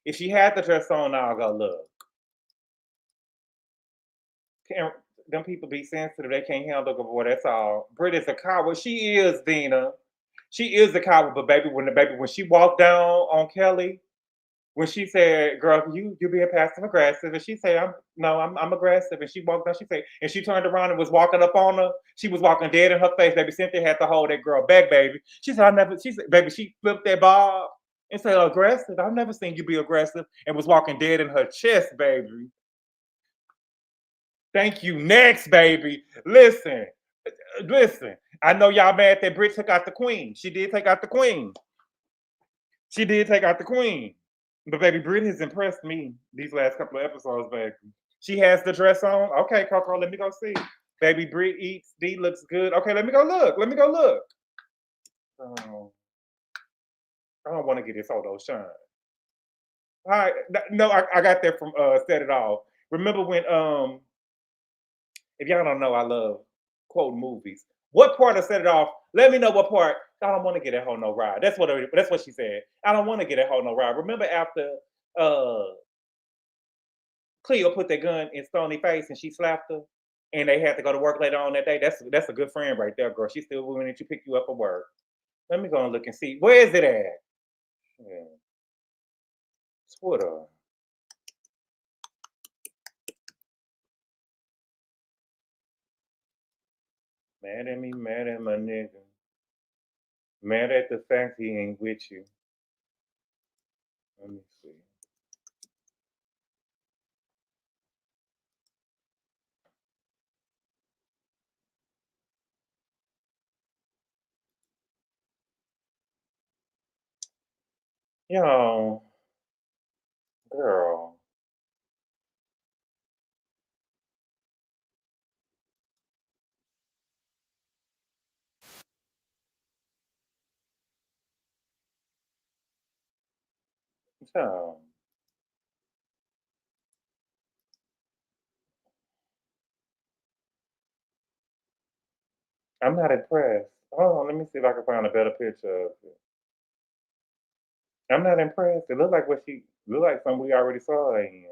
If she had the dress on, I'll go look. Them people be sensitive. They can't handle GABOR. That's all. Brit is a coward. She is, Dina. She is a coward. But baby, when she walked down on Kelly, when she said, "Girl, you being passive aggressive," and she said, "I'm aggressive," and she walked down. She said, and she turned around and was walking up on her. She was walking dead in her face. Baby, Cynthia had to hold that girl back, baby. She said, She said, baby, she flipped that bob. And said, aggressive? I've never seen you be aggressive. And was walking dead in her chest, baby. Thank you. Next, baby. Listen. I know y'all mad that Brit took out the queen. She did take out the queen. But baby, Brit has impressed me these last couple of episodes, baby. She has the dress on. Okay, Coco, let me go see. Baby, Brit eats. D looks good. Okay, let me go look. Oh. I don't want to get this photo shine. All right. No, I got that from Set It Off. Remember when if y'all don't know, I love quote movies. What part of Set It Off? Let me know what part. I don't want to get that hoe no ride. That's what she said. I don't want to get that hoe no ride. Remember after Cleo put that gun in Stoney's face and she slapped her and they had to go to work later on that day? That's a good friend right there, girl. She's still willing to pick you up for work. Let me go and look and see. Where is it at? Yeah. Twitter. Mad at me, mad at my nigga. Mad at the fact he ain't with you. Let me see. Yo, girl. Yo. I'm not impressed. Hold on, let me see if I can find a better picture of it. I'm not impressed. It looked like what she looked like something we already saw her in.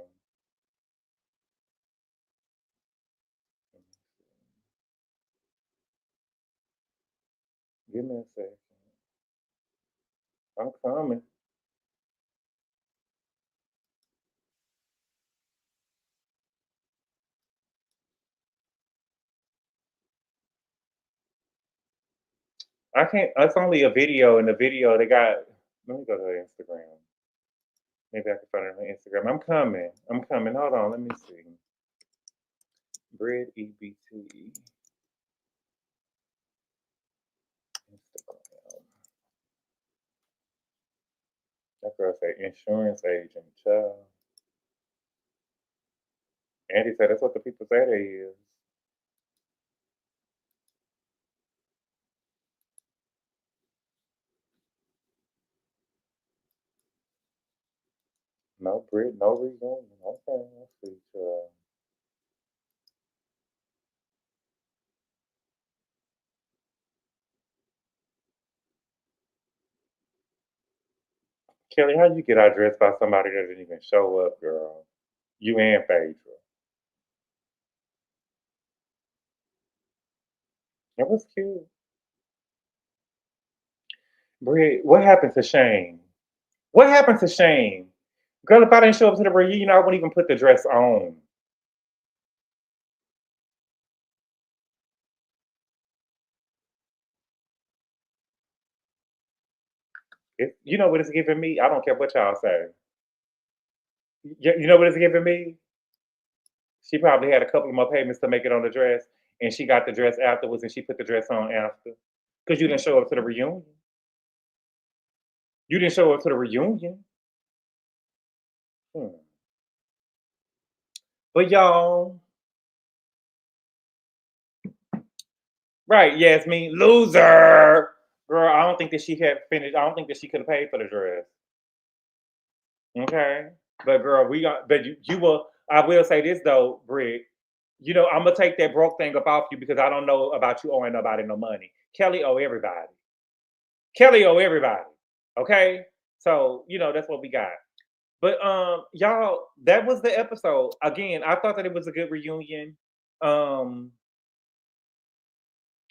Give me a second. I'm coming. I can't. It's only a video. In the video, they got. Let me go to her Instagram. Maybe I can find her on Instagram. I'm coming. I'm coming. Hold on. Let me see. Bread EBT. Instagram. That girl say insurance agent. Child. Andy said that's what the people say they is. No bread, no reason. Okay, let's see. Kelly, how you get addressed by somebody that didn't even show up, girl? You and Phaedra. That was cute. Brie, what happened to Shane? What happened to Shane? Girl, if I didn't show up to the reunion, I wouldn't even put the dress on. You know what it's giving me? I don't care what y'all say. You know what it's giving me? She probably had a couple of more payments to make it on the dress, and she got the dress afterwards, and she put the dress on after. Because you didn't show up to the reunion. You didn't show up to the reunion. Hmm. But y'all, right? Yasmin, loser. Girl, I don't think that she had finished. I don't think that she could have paid for the dress. Okay, but girl, we got. But you will. I will say this though, Brick. You know, I'm gonna take that broke thing up off you because I don't know about you owing nobody no money. Kelly owe everybody. Kelly owe everybody. Okay, so you know that's what we got. But y'all, that was the episode. Again, I thought that it was a good reunion. Um,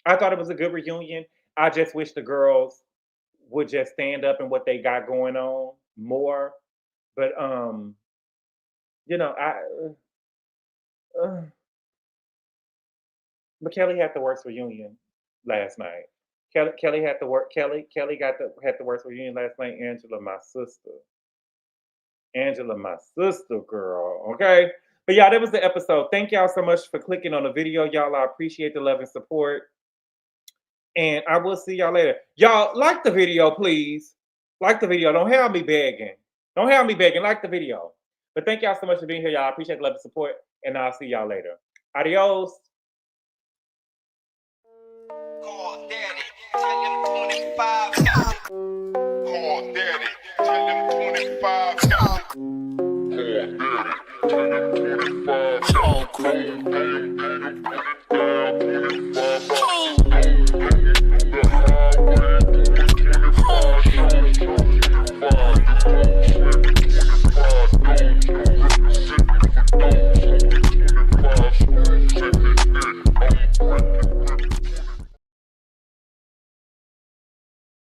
I thought it was a good reunion. I just wish the girls would just stand up and what they got going on more. But you know, uh, but Kelly had the worst reunion last night. Kelly had the work. Kelly had the worst reunion last night. Angela, my sister, girl. Okay, but y'all, that was the episode. Thank y'all so much for clicking on the video, y'all. I appreciate the love and support. And I will see y'all later. Y'all, like the video, please. Like the video. Don't have me begging. Don't have me begging. Like the video. But thank y'all so much for being here, y'all. I appreciate the love and support. And I'll see y'all later. Adios. Call daddy. Tell him 25.